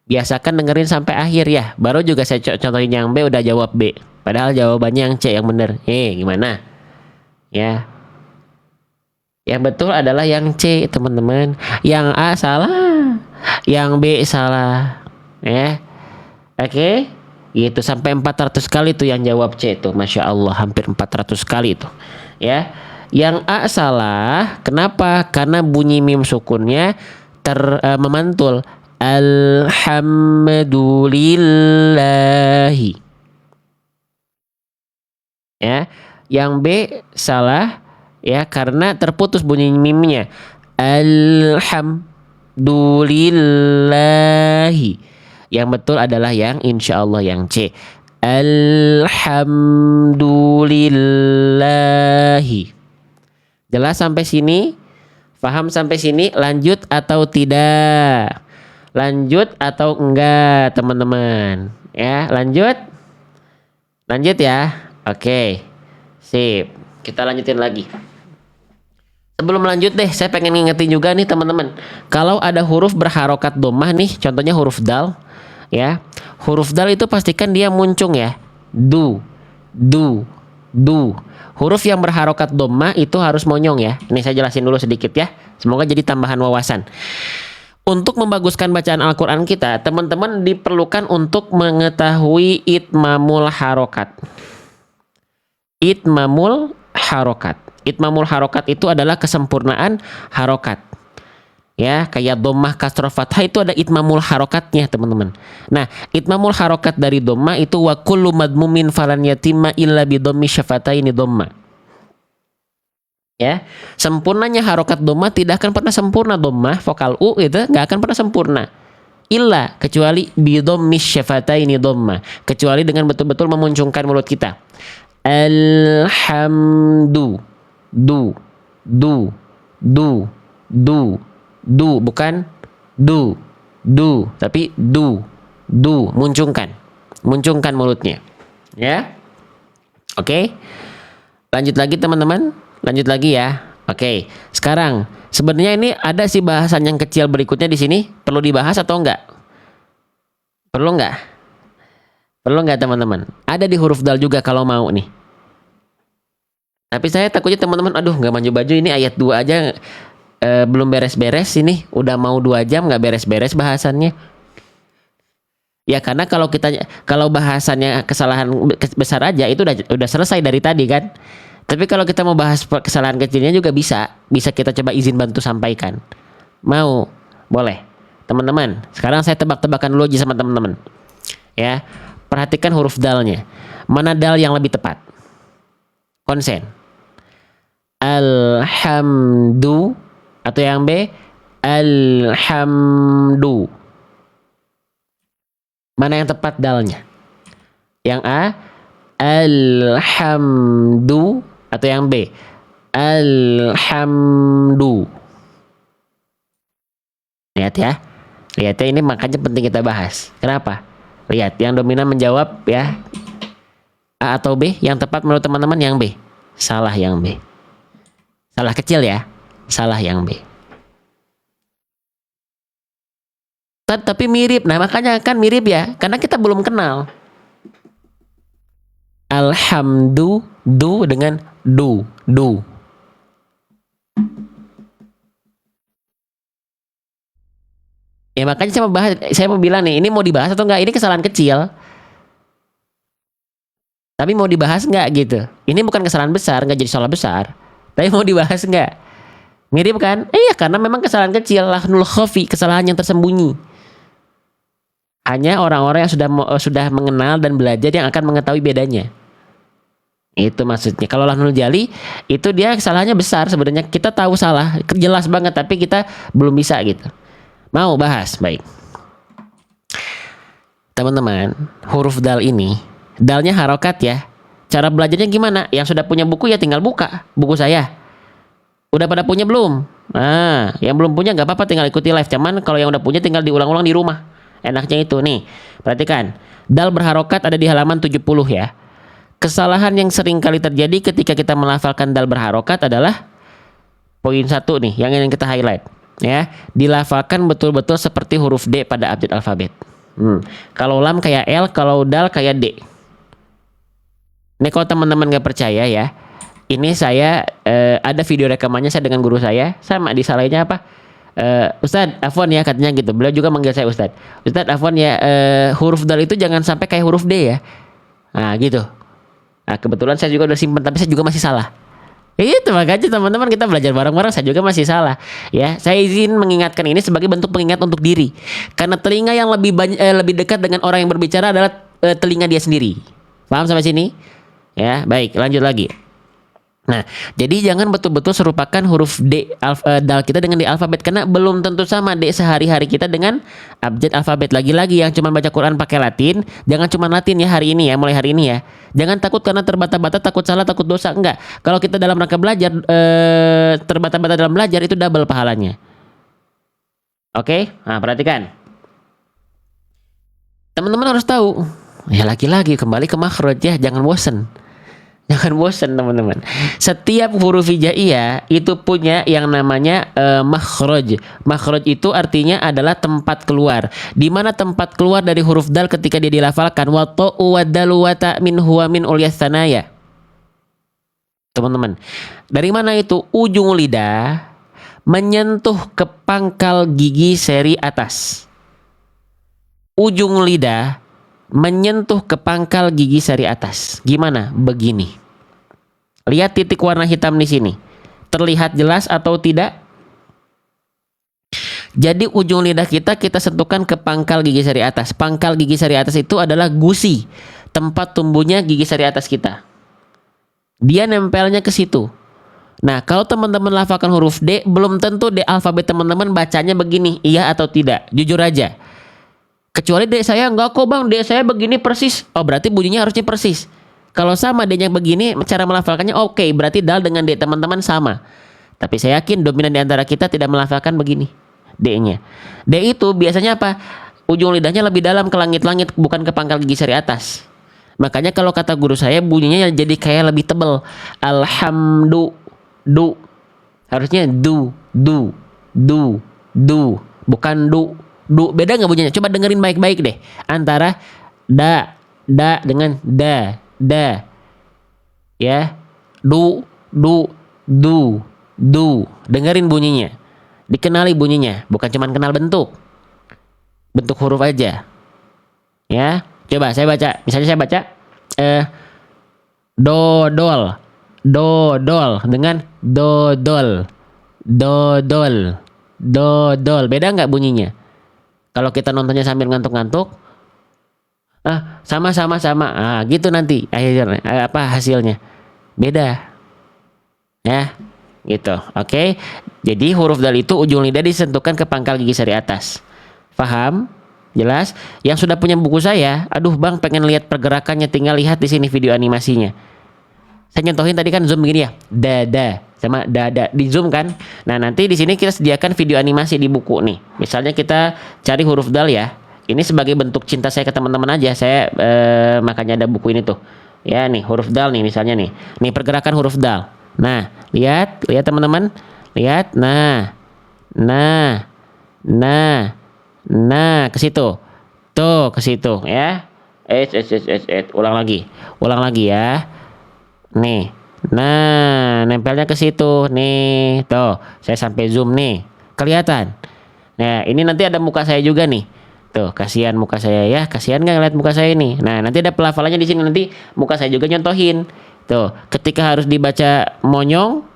Biasakan dengerin sampai akhir ya. Baru juga saya contohin yang B, udah jawab B. Padahal jawabannya yang C yang benar. Gimana? Ya. Yang betul adalah yang C, teman-teman. Yang A salah, yang B salah. Ya. Oke. Gitu sampai 400 kali tuh yang jawab C tuh. Masya Allah, hampir 400 kali tuh. Ya. Yang A salah, kenapa? Karena bunyi mim sukunnya memantul. Alhamdulillahi. Ya. Yang B salah, ya, karena terputus bunyi mimnya. Alhamdulillahi. Yang betul adalah yang insya Allah yang C. Alhamdulillahi. Jelas sampai sini? Paham sampai sini? Lanjut atau tidak? Lanjut atau enggak, teman-teman? Ya, lanjut? Lanjut ya? Oke. Sip. Kita lanjutin lagi. Sebelum lanjut deh, saya pengen ngingetin juga nih teman-teman. Kalau ada huruf berharokat dhammah nih, contohnya huruf dal, ya. Huruf dal itu pastikan dia muncung ya. Du. Huruf yang berharokat dhammah itu harus monyong ya. Ini saya jelasin dulu sedikit ya. Semoga jadi tambahan wawasan. Untuk membaguskan bacaan Al-Quran kita, teman-teman diperlukan untuk mengetahui itmamul harokat. Itmamul harokat itu adalah kesempurnaan harokat. Ya, kayak dhammah, kasroh, fathah itu ada itmamul harokatnya, teman-teman. Nah, itmamul harokat dari dhammah itu wa kullu madmumin falan yatimma illa bi dhammi syafataini dhammah. Ya, sempurnanya harokat dhammah tidak akan pernah sempurna, dhammah vokal u itu nggak akan pernah sempurna. Illa, kecuali bi dhammi syafataini dhammah, kecuali dengan betul-betul memuncungkan mulut kita. Alhamdu, du, du, du, du, du, bukan du, tapi du, muncungkan mulutnya, ya. Oke, lanjut lagi teman-teman, lanjut lagi ya. Oke, sekarang sebenarnya ini ada sih bahasan yang kecil berikutnya di sini, perlu dibahas atau enggak? Perlu enggak? Perlu enggak teman-teman? Ada di huruf dal juga kalau mau nih. Tapi saya takutnya teman-teman, aduh nggak maju baju, ini ayat 2 aja belum beres-beres, ini udah mau 2 jam nggak beres-beres bahasannya. Ya karena kalau bahasannya kesalahan besar aja itu udah selesai dari tadi kan. Tapi kalau kita mau bahas kesalahan kecilnya juga bisa kita coba izin bantu sampaikan. Mau? Boleh. Teman-teman, sekarang saya tebak-tebakan dulu aja sama teman-teman. Ya, perhatikan huruf dalnya. Mana dal yang lebih tepat? Konsen. Alhamdu atau yang B? Alhamdu. Mana yang tepat dalnya? Yang A? Alhamdu atau yang B? Alhamdu. Lihat ya. Lihat ya, ini makanya penting kita bahas. Kenapa? Lihat, yang dominan menjawab ya. A atau B? Yang tepat menurut teman-teman yang B. Salah yang B. Salah kecil ya. Salah yang B. Tapi mirip. Nah, makanya kan mirip ya. Karena kita belum kenal. Alhamdu, du dengan du. Ya makanya saya mau bilang nih, ini mau dibahas atau enggak? Ini kesalahan kecil. Tapi mau dibahas nggak gitu? Ini bukan kesalahan besar, nggak jadi salah besar. Tapi mau dibahas nggak? Mirip kan? Iya, karena memang kesalahan kecil, lahnul khafi, kesalahan yang tersembunyi. Hanya orang-orang yang sudah mengenal dan belajar yang akan mengetahui bedanya. Itu maksudnya. Kalau lahnul jali, itu dia kesalahannya besar sebenarnya. Kita tahu salah, jelas banget, tapi kita belum bisa gitu. Mau bahas? Baik. Teman-teman, huruf dal ini, dalnya harokat ya. Cara belajarnya gimana? Yang sudah punya buku ya tinggal buka buku saya. Udah pada punya belum? Nah, yang belum punya nggak apa-apa, tinggal ikuti live. Cuman kalau yang udah punya tinggal diulang-ulang di rumah. Enaknya itu nih. Perhatikan. Dal berharokat ada di halaman 70 ya. Kesalahan yang sering kali terjadi ketika kita melafalkan dal berharokat adalah poin 1 nih yang ingin kita highlight ya. Dilafalkan betul-betul seperti huruf D pada abjad alfabet. Kalau lam kayak L, kalau dal kayak D. Ini kalau teman-teman gak percaya ya, ini saya ada video rekamannya saya dengan guru saya, sama disalahinnya apa? Ustadz Afwan ya katanya gitu. Beliau juga manggil saya Ustadz. Ustadz Afwan ya, huruf dal itu jangan sampai kayak huruf D ya. Nah gitu. Nah kebetulan saya juga udah simpen, tapi saya juga masih salah. Itu makanya teman-teman kita belajar bareng-bareng, saya juga masih salah ya. Saya izin mengingatkan ini sebagai bentuk pengingat untuk diri, karena telinga yang lebih dekat dengan orang yang berbicara adalah telinga dia sendiri. Paham sampai sini? Ya, baik, lanjut lagi. Nah, jadi jangan betul-betul serupakan huruf D dal kita dengan di alfabet, karena belum tentu sama D sehari-hari kita dengan abjad alfabet. Lagi-lagi yang cuma baca Quran pakai Latin, jangan cuma Latin ya hari ini ya, mulai hari ini ya. Jangan takut karena terbata-bata, takut salah, takut dosa, enggak. Kalau kita dalam rangka belajar terbata-bata dalam belajar itu double pahalanya. Oke? Nah, perhatikan. Teman-teman harus tahu. Ya lagi-lagi kembali ke makhraj ya, jangan bosen. Jangan bosan teman-teman. Setiap huruf hijaiyah itu punya yang namanya makhraj. Makhraj itu artinya adalah tempat keluar. Di mana tempat keluar dari huruf dal ketika dia dilafalkan? Wa ta'u wa dalu wa ta min huwa min ulyas tsanaya. Teman-teman, dari mana itu? Ujung lidah menyentuh ke pangkal gigi seri atas. Ujung lidah menyentuh ke pangkal gigi seri atas. Gimana? Begini. Lihat titik warna hitam di sini. Terlihat jelas atau tidak? Jadi ujung lidah kita sentuhkan ke pangkal gigi sari atas. Pangkal gigi sari atas itu adalah gusi, tempat tumbuhnya gigi sari atas kita. Dia nempelnya ke situ. Nah, kalau teman-teman lafalkan huruf D, belum tentu D alfabet teman-teman bacanya begini, iya atau tidak. Jujur aja. Kecuali D saya enggak kok bang, D saya begini persis. Oh, berarti bunyinya harusnya persis. Kalau sama D-nya begini, cara melafalkannya oke, berarti dal dengan D teman-teman sama. Tapi saya yakin dominan di antara kita tidak melafalkan begini. D-nya. D itu biasanya apa? Ujung lidahnya lebih dalam ke langit-langit, bukan ke pangkal gigi sari atas. Makanya kalau kata guru saya bunyinya jadi kayak lebih tebel. Alhamdu, du. Harusnya du, bukan du. Beda nggak bunyinya? Coba dengerin baik-baik deh. Antara da dengan da. Ya. Du. Dengerin bunyinya. Dikenali bunyinya, bukan cuma kenal bentuk huruf aja. Ya, coba saya baca. Misalnya saya baca dodol dengan dodol. Beda nggak bunyinya? Kalau kita nontonnya sambil ngantuk-ngantuk, sama. Gitu nanti akhirnya hasilnya beda. Ya. Gitu, oke. Jadi huruf dal itu ujung lidah disentuhkan ke pangkal gigi sari atas. Paham? Jelas? Yang sudah punya buku saya, aduh bang, pengen lihat pergerakannya, tinggal lihat di sini video animasinya. Saya nyontohin tadi kan zoom begini ya, dada sama dada, di zoom kan. Nah nanti di sini kita sediakan video animasi di buku nih. Misalnya kita cari huruf dal ya. Ini sebagai bentuk cinta saya ke teman-teman aja. Saya makanya ada buku ini tuh. Ya nih huruf dal nih misalnya nih. Nih pergerakan huruf dal. Nah, lihat teman-teman. Lihat. Nah, ke situ. Tuh, ke situ ya. Ulang lagi ya. Nih. Nah, nempelnya ke situ. Nih, tuh. Saya sampai zoom nih. Kelihatan. Nah, ini nanti ada muka saya juga nih. Tuh, kasihan muka saya ya. Kasihan nggak ngeliat muka saya ini. Nah, nanti ada pelafalannya di sini, nanti muka saya juga nyontohin. Tuh, ketika harus dibaca monyong,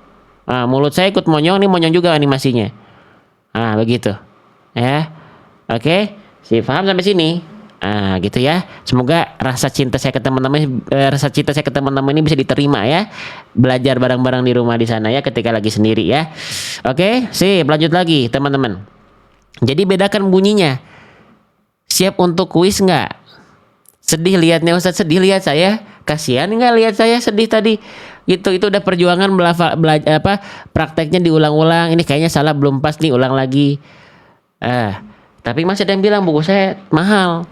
mulut saya ikut monyong, nih monyong juga animasinya. Begitu. Ya. Oke, paham sampai sini? Gitu ya. Semoga rasa cinta saya ke teman-teman ini bisa diterima ya. Belajar bareng-bareng di rumah di sana ya, ketika lagi sendiri ya. Oke, lanjut lagi teman-teman. Jadi bedakan bunyinya. Siap untuk kuis nggak? Sedih lihatnya Ustadz, sedih lihat saya. Kasihan nggak lihat saya sedih tadi? Gitu, itu udah perjuangan prakteknya diulang-ulang. Ini kayaknya salah, belum pas nih, ulang lagi. Tapi masih ada yang bilang buku saya mahal.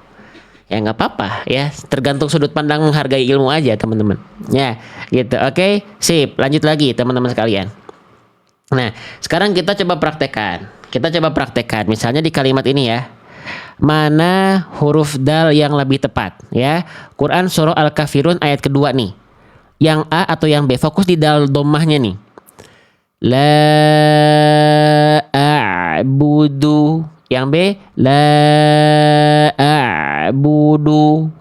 Ya nggak apa-apa ya, tergantung sudut pandang menghargai ilmu aja teman-teman. Ya, gitu. Oke, sip. Lanjut lagi teman-teman sekalian. Nah, sekarang kita coba praktekkan. Misalnya di kalimat ini ya. Mana huruf dal yang lebih tepat ya? Quran surah Al-Kafirun ayat kedua nih. Yang A atau yang B? Fokus di dal dhammahnya nih. La a'budu. Yang B, la a'budu.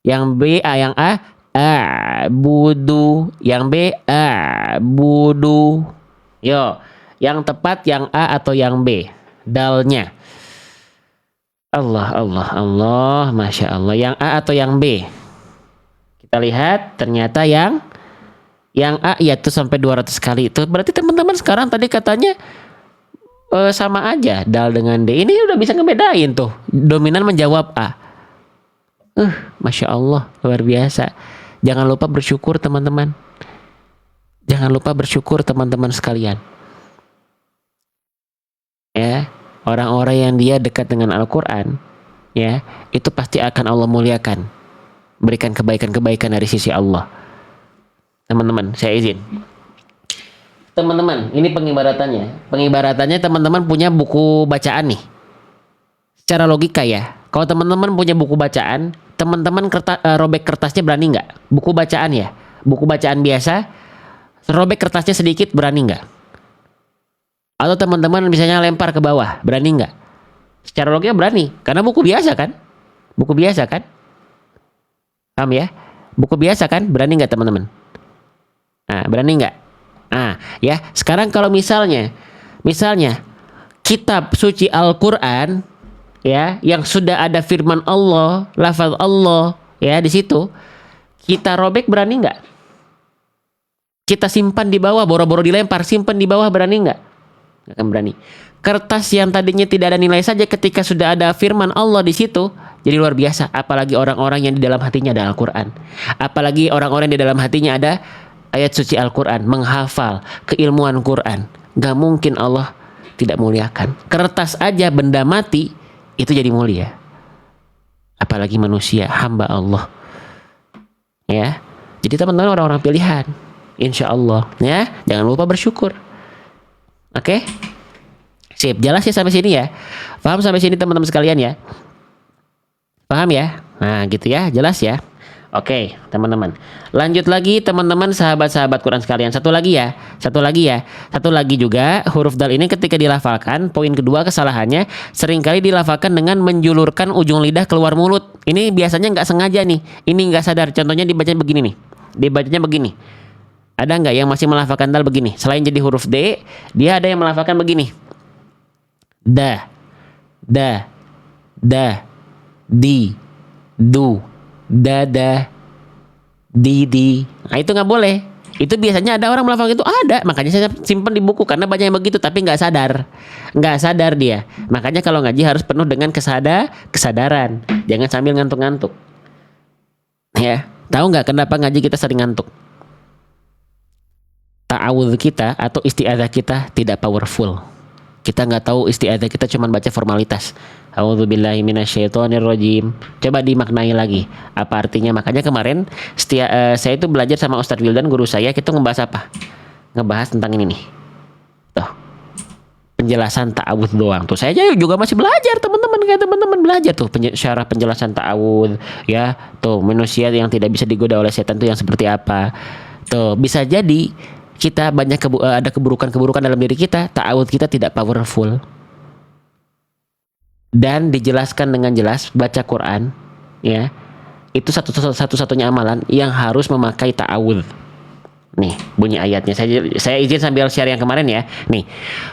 Yang B, yang A, a'budu. Yang B, a'budu. Yo, yang tepat yang A atau yang B? Dalnya. Allah, Masya Allah. Yang A atau yang B? Kita lihat, ternyata yang A yaitu sampai 200 kali. Itu berarti teman-teman sekarang tadi katanya sama aja dal dengan D. Ini udah bisa ngebedain tuh. Dominan menjawab A. Masya Allah, luar biasa. Jangan lupa bersyukur teman-teman. Sekalian. Ya, orang-orang yang dia dekat dengan Al-Quran, ya, itu pasti akan Allah muliakan, berikan kebaikan-kebaikan dari sisi Allah. Teman-teman, saya izin. Teman-teman, ini pengibaratannya teman-teman punya buku bacaan nih. Secara logika ya, kalau teman-teman punya buku bacaan, teman-teman robek kertasnya berani nggak? Buku bacaan ya, buku bacaan biasa, robek kertasnya sedikit, berani nggak? Atau teman-teman misalnya lempar ke bawah, berani nggak? Secara logika berani, karena buku biasa kan? Paham ya? Buku biasa kan? Berani nggak teman-teman? Berani nggak? Ya, sekarang kalau misalnya kitab suci Al-Qur'an ya, yang sudah ada firman Allah, lafaz Allah ya di situ, kita robek berani nggak? Kita simpan di bawah, boro-boro dilempar, simpan di bawah, berani nggak? Nggak akan berani. Kertas yang tadinya tidak ada nilai saja ketika sudah ada firman Allah di situ, jadi luar biasa. Apalagi orang-orang yang di dalam hatinya ada Al-Quran. Apalagi orang-orang yang di dalam hatinya ada ayat suci Al-Quran, menghafal keilmuan Quran. Gak mungkin Allah tidak muliakan. Kertas aja benda mati itu jadi mulia. Apalagi manusia, hamba Allah. Ya, jadi teman-teman orang-orang pilihan. Insya Allah ya, jangan lupa bersyukur. Oke, sip, jelas ya sampai sini ya. Paham sampai sini teman-teman sekalian ya? Paham ya? Nah gitu ya, jelas ya. Oke teman-teman, lanjut lagi teman-teman, sahabat-sahabat Quran sekalian. Satu lagi juga huruf dal ini ketika dilafalkan, poin kedua kesalahannya seringkali dilafalkan dengan menjulurkan ujung lidah keluar mulut. Ini biasanya nggak sengaja nih, ini nggak sadar. Contohnya dibaca begini nih, dibacanya begini. Ada nggak yang masih melafalkan dal begini? Selain jadi huruf D, dia ada yang melafalkan begini. Da, di, du, dada, di. Nah itu nggak boleh. Itu biasanya ada orang melafalkan itu, ada. Makanya saya simpan di buku karena banyak yang begitu, tapi nggak sadar dia. Makanya kalau ngaji harus penuh dengan kesadaran. Jangan sambil ngantuk-ngantuk. Ya, tahu nggak kenapa ngaji kita sering ngantuk? Ta'awudz kita atau isti'adzah kita tidak powerful. Kita nggak tahu isti'adzah kita cuma baca formalitas. A'udzubillahi minasyaitonirrajim. Coba dimaknai lagi. Apa artinya? Makanya kemarin saya itu belajar sama Ustadz Wildan, guru saya, kita ngebahas apa? Ngebahas tentang ini nih. Tuh. Penjelasan ta'awudz doang. Tuh saya juga masih belajar, teman-teman. Kayak teman-teman belajar tuh syarah penjelasan ta'awudz ya. Tuh, manusia yang tidak bisa digoda oleh setan tuh yang seperti apa. Tuh, bisa jadi kita banyak ada keburukan-keburukan dalam diri kita, ta'awudz kita tidak powerful. Dan dijelaskan dengan jelas, baca Quran ya. Itu satu-satunya amalan yang harus memakai ta'awudz. Nih, bunyi ayatnya. Saya izin sambil share yang kemarin ya. Nih.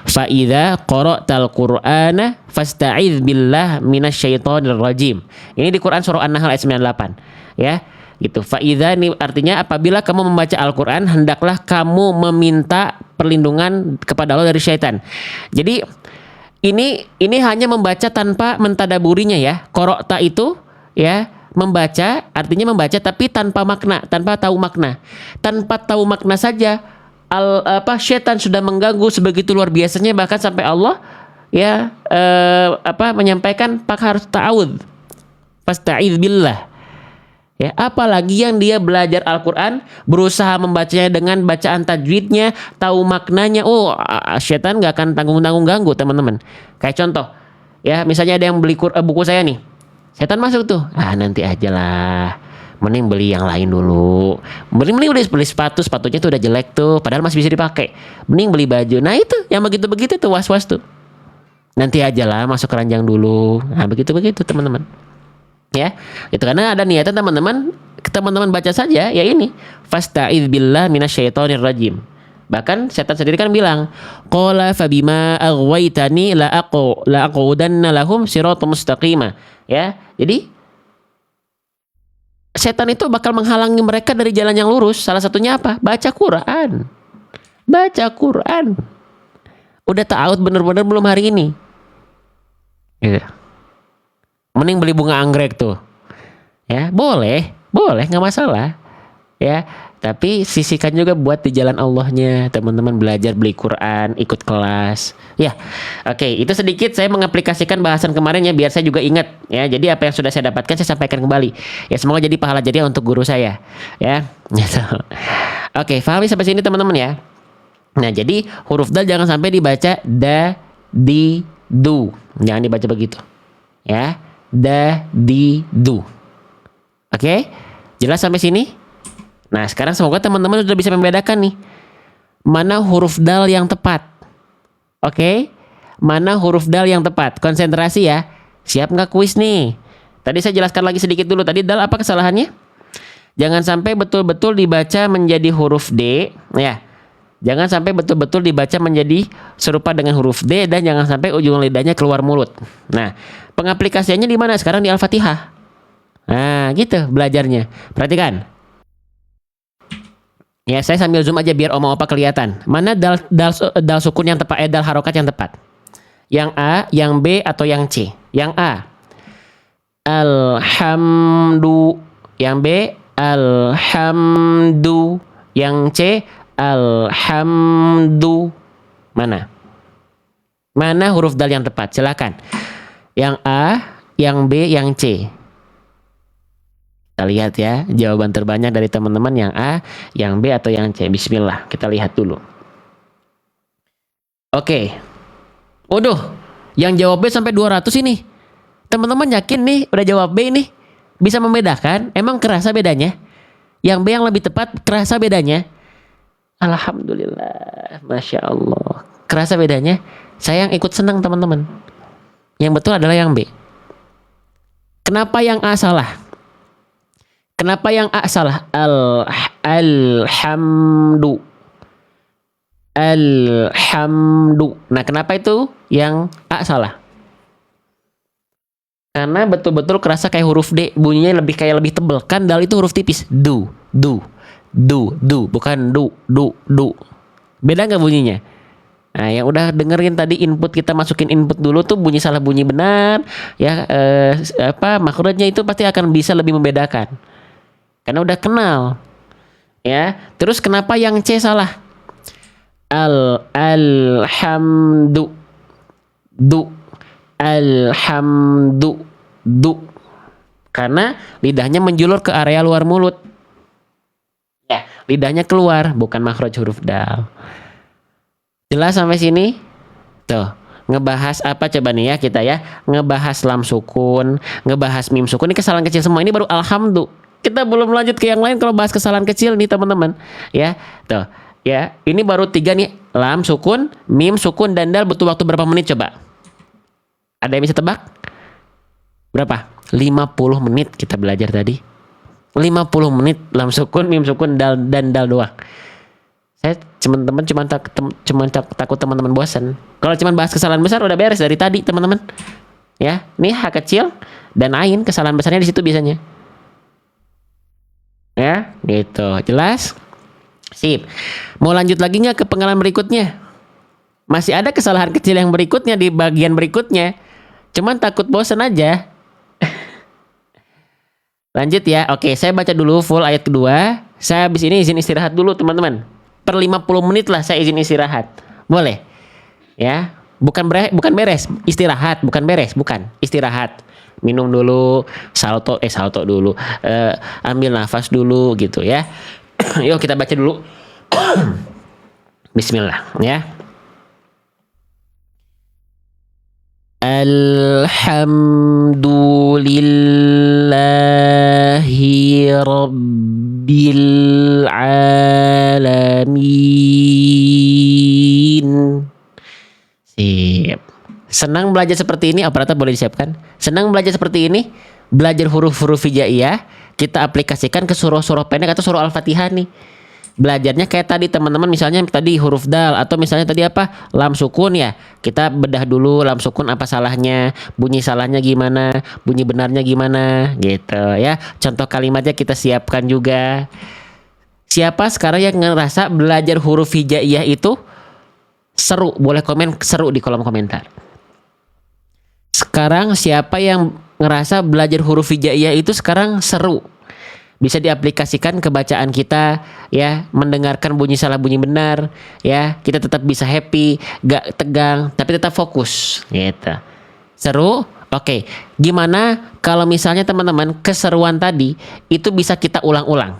Fa idza qara'tal Qur'ana fasta'iz billah minasyaitonir rajim. Ini di Quran surah An-Nahl ayat 98 ya. Gitu. Faidha ini artinya apabila kamu membaca Al-Quran, hendaklah kamu meminta perlindungan kepada Allah dari syaitan. Jadi ini hanya membaca tanpa mentadaburinya ya. Qara'ta itu ya, membaca artinya membaca tapi tanpa makna, tanpa tahu makna. Tanpa tahu makna saja syaitan sudah mengganggu sebegitu luar biasanya, bahkan sampai Allah ya menyampaikan pak harus ta'awudz. Fasta'iz billah. Ya, apalagi yang dia belajar Al-Quran, berusaha membacanya dengan bacaan tajwidnya, tahu maknanya. Oh, syaitan gak akan tanggung-tanggung ganggu, teman-teman. Kayak contoh, ya misalnya ada yang beli buku saya nih, syaitan masuk tuh. Nanti aja lah, mending beli yang lain dulu. Mending beli sepatunya tuh udah jelek tuh, padahal masih bisa dipakai. Mending beli baju. Nah itu, yang begitu-begitu tuh was-was tuh. Nanti aja lah, masuk keranjang dulu. Nah begitu-begitu teman-teman. Ya, itu karena ada niatan teman-teman baca saja ya ini fasta'iz billah minasyaitonir rajim. Bahkan setan sendiri kan bilang, qala fabima aghwaytani la aqudanna lahum siratal mustaqima. Ya, jadi setan itu bakal menghalangi mereka dari jalan yang lurus. Salah satunya apa? Baca Quran. Udah ta'awudz bener-bener belum hari ini? Gitu. Mending beli bunga anggrek tuh. Ya, boleh, nggak masalah. Ya, tapi sisihkan juga buat di jalan Allahnya. Teman-teman belajar beli Quran, ikut kelas. Ya, oke, itu sedikit saya mengaplikasikan bahasan kemarin ya, biar saya juga ingat. Ya, jadi apa yang sudah saya dapatkan saya sampaikan kembali. Ya, semoga jadi pahala jariah untuk guru saya. Ya, gitu. Oke, pahami sampai sini teman-teman ya. Nah, jadi huruf dal jangan sampai dibaca da, di, du. Jangan dibaca begitu. Ya. Da, di, du. Oke? Jelas sampai sini? Nah, sekarang semoga teman-teman sudah bisa membedakan nih, mana huruf dal yang tepat. Oke? Mana huruf dal yang tepat? Konsentrasi ya. Siap nggak kuis nih? Tadi saya jelaskan lagi sedikit dulu. Tadi dal apa kesalahannya? Jangan sampai betul-betul dibaca menjadi huruf D. Ya. Jangan sampai betul-betul dibaca menjadi serupa dengan huruf D dan jangan sampai ujung lidahnya keluar mulut. Nah, pengaplikasiannya di mana? Sekarang di Al-Fatihah. Nah, gitu belajarnya. Perhatikan. Ya, saya sambil zoom aja biar oma-opa kelihatan. Mana dal sukun yang tepat, dal harokat yang tepat? Yang A, yang B, atau yang C? Yang A. Alhamdu. Yang B, alhamdu. Yang C, alhamdu. Mana? Mana huruf dal yang tepat? Silakan. Yang A, yang B, yang C. Kita lihat ya, jawaban terbanyak dari teman-teman yang A, yang B, atau yang C. Bismillah, kita lihat dulu. Oke. Waduh, yang jawab B sampai 200 ini. Teman-teman yakin nih udah jawab B ini? Bisa membedakan? Emang kerasa bedanya? Yang B yang lebih tepat kerasa bedanya? Alhamdulillah, Masya Allah. Kerasa bedanya? Saya yang ikut senang teman-teman. Yang betul adalah yang B. Kenapa yang A salah? Kenapa yang A salah? Alhamdu. Alhamdu. Nah, kenapa itu yang A salah? Karena betul-betul kerasa kayak huruf D, bunyinya lebih tebel. Kan dal itu huruf tipis. Du, bukan du. Beda nggak bunyinya? Nah, yang udah dengerin tadi input, kita masukin input dulu tuh bunyi salah bunyi benar, ya makhrajnya itu pasti akan bisa lebih membedakan. Karena udah kenal. Ya. Terus kenapa yang C salah? Alhamdu. Alhamdu. Karena lidahnya menjulur ke area luar mulut. Ya, lidahnya keluar, bukan makhraj huruf dal. Jelas sampai sini? Tuh, ngebahas apa coba nih ya kita ya? Ngebahas lam sukun, ngebahas mim sukun. Ini kesalahan kecil semua. Ini baru alhamdu. Kita belum lanjut ke yang lain kalau bahas kesalahan kecil nih teman-teman. Ya, tuh. Ya, ini baru 3 nih. Lam sukun, mim sukun, dan dal butuh waktu berapa menit coba? Ada yang bisa tebak? Berapa? 50 menit kita belajar tadi. 50 menit lam sukun, mim sukun, dal dan dal doang. Saya teman-teman cuma takut teman-teman bosan. Kalau cuma bahas kesalahan besar udah beres dari tadi teman-teman. Ya, nih H kecil dan ain, kesalahan besarnya di situ biasanya. Ya, gitu. Jelas? Sip. Mau lanjut lagi nggak ke pengalaman berikutnya? Masih ada kesalahan kecil yang berikutnya di bagian berikutnya. Cuman takut bosan aja. Lanjut ya. Oke, saya baca dulu full ayat kedua. Saya habis ini izin istirahat dulu teman-teman. Per 50 menit lah saya izin istirahat. Boleh? Ya. Bukan beres. Istirahat. Bukan beres. Bukan. Istirahat. Minum dulu. Salto dulu. Ambil nafas dulu gitu ya. Yuk kita baca dulu. Bismillah ya. Alhamdulillahi Rabbil Alamin. Sip. Senang belajar seperti ini, operator boleh disiapkan. Senang belajar seperti ini, belajar huruf-huruf hijaiyah, kita aplikasikan ke surah-surah pendek atau surah Al-Fatihah nih. Belajarnya kayak tadi teman-teman, misalnya tadi huruf dal atau misalnya tadi apa? Lam sukun ya. Kita bedah dulu lam sukun apa salahnya, bunyi salahnya gimana, bunyi benarnya gimana gitu ya. Contoh kalimatnya kita siapkan juga. Siapa sekarang yang ngerasa belajar huruf hijaiyah itu seru? Boleh komen seru di kolom komentar. Sekarang siapa yang ngerasa belajar huruf hijaiyah itu sekarang seru? Bisa diaplikasikan ke bacaan kita ya, mendengarkan bunyi salah bunyi benar ya, kita tetap bisa happy, gak tegang tapi tetap fokus gitu. Seru? Oke. Gimana kalau misalnya teman-teman keseruan tadi itu bisa kita ulang-ulang?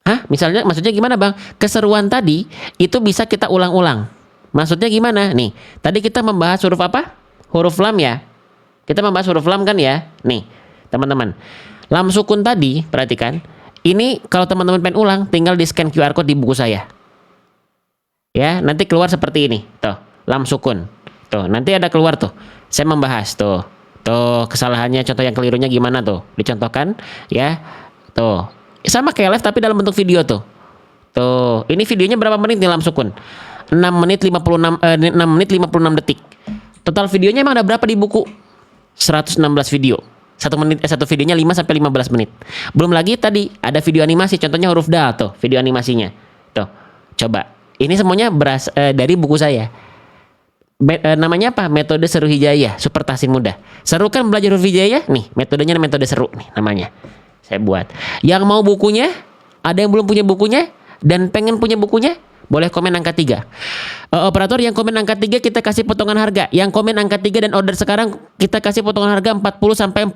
Hah? Misalnya maksudnya gimana Bang? Keseruan tadi itu bisa kita ulang-ulang. Maksudnya gimana? Nih, tadi kita membahas huruf apa? Huruf lam ya. Kita membahas huruf lam kan ya? Nih, teman-teman. Lam sukun tadi, perhatikan. Ini kalau teman-teman pengen ulang, tinggal di scan QR code di buku saya. Ya, nanti keluar seperti ini. Tuh, lam sukun. Tuh, nanti ada keluar tuh. Saya membahas tuh. Tuh, kesalahannya, contoh yang kelirunya gimana tuh? Dicontohkan ya. Tuh. Sama kayak live tapi dalam bentuk video tuh. Tuh, ini videonya berapa menit nih Lam Sukun? 6 menit 56 detik. Total videonya emang ada berapa di buku? 116 video. Satu videonya 5 sampai 15 menit. Belum lagi tadi ada video animasi, contohnya huruf da tuh, video animasinya. Tuh. Coba. Ini semuanya dari buku saya. Namanya apa? Metode Seru Hijayah, Super Tahsin Mudah. Seru kan belajar huruf hijayah? Nih, metodenya metode seru nih namanya. Saya buat. Yang mau bukunya, ada yang belum punya bukunya dan pengen punya bukunya, boleh komen angka 3. Operator yang komen angka 3 kita kasih potongan harga. Yang komen angka 3 dan order sekarang kita kasih potongan harga 40 sampai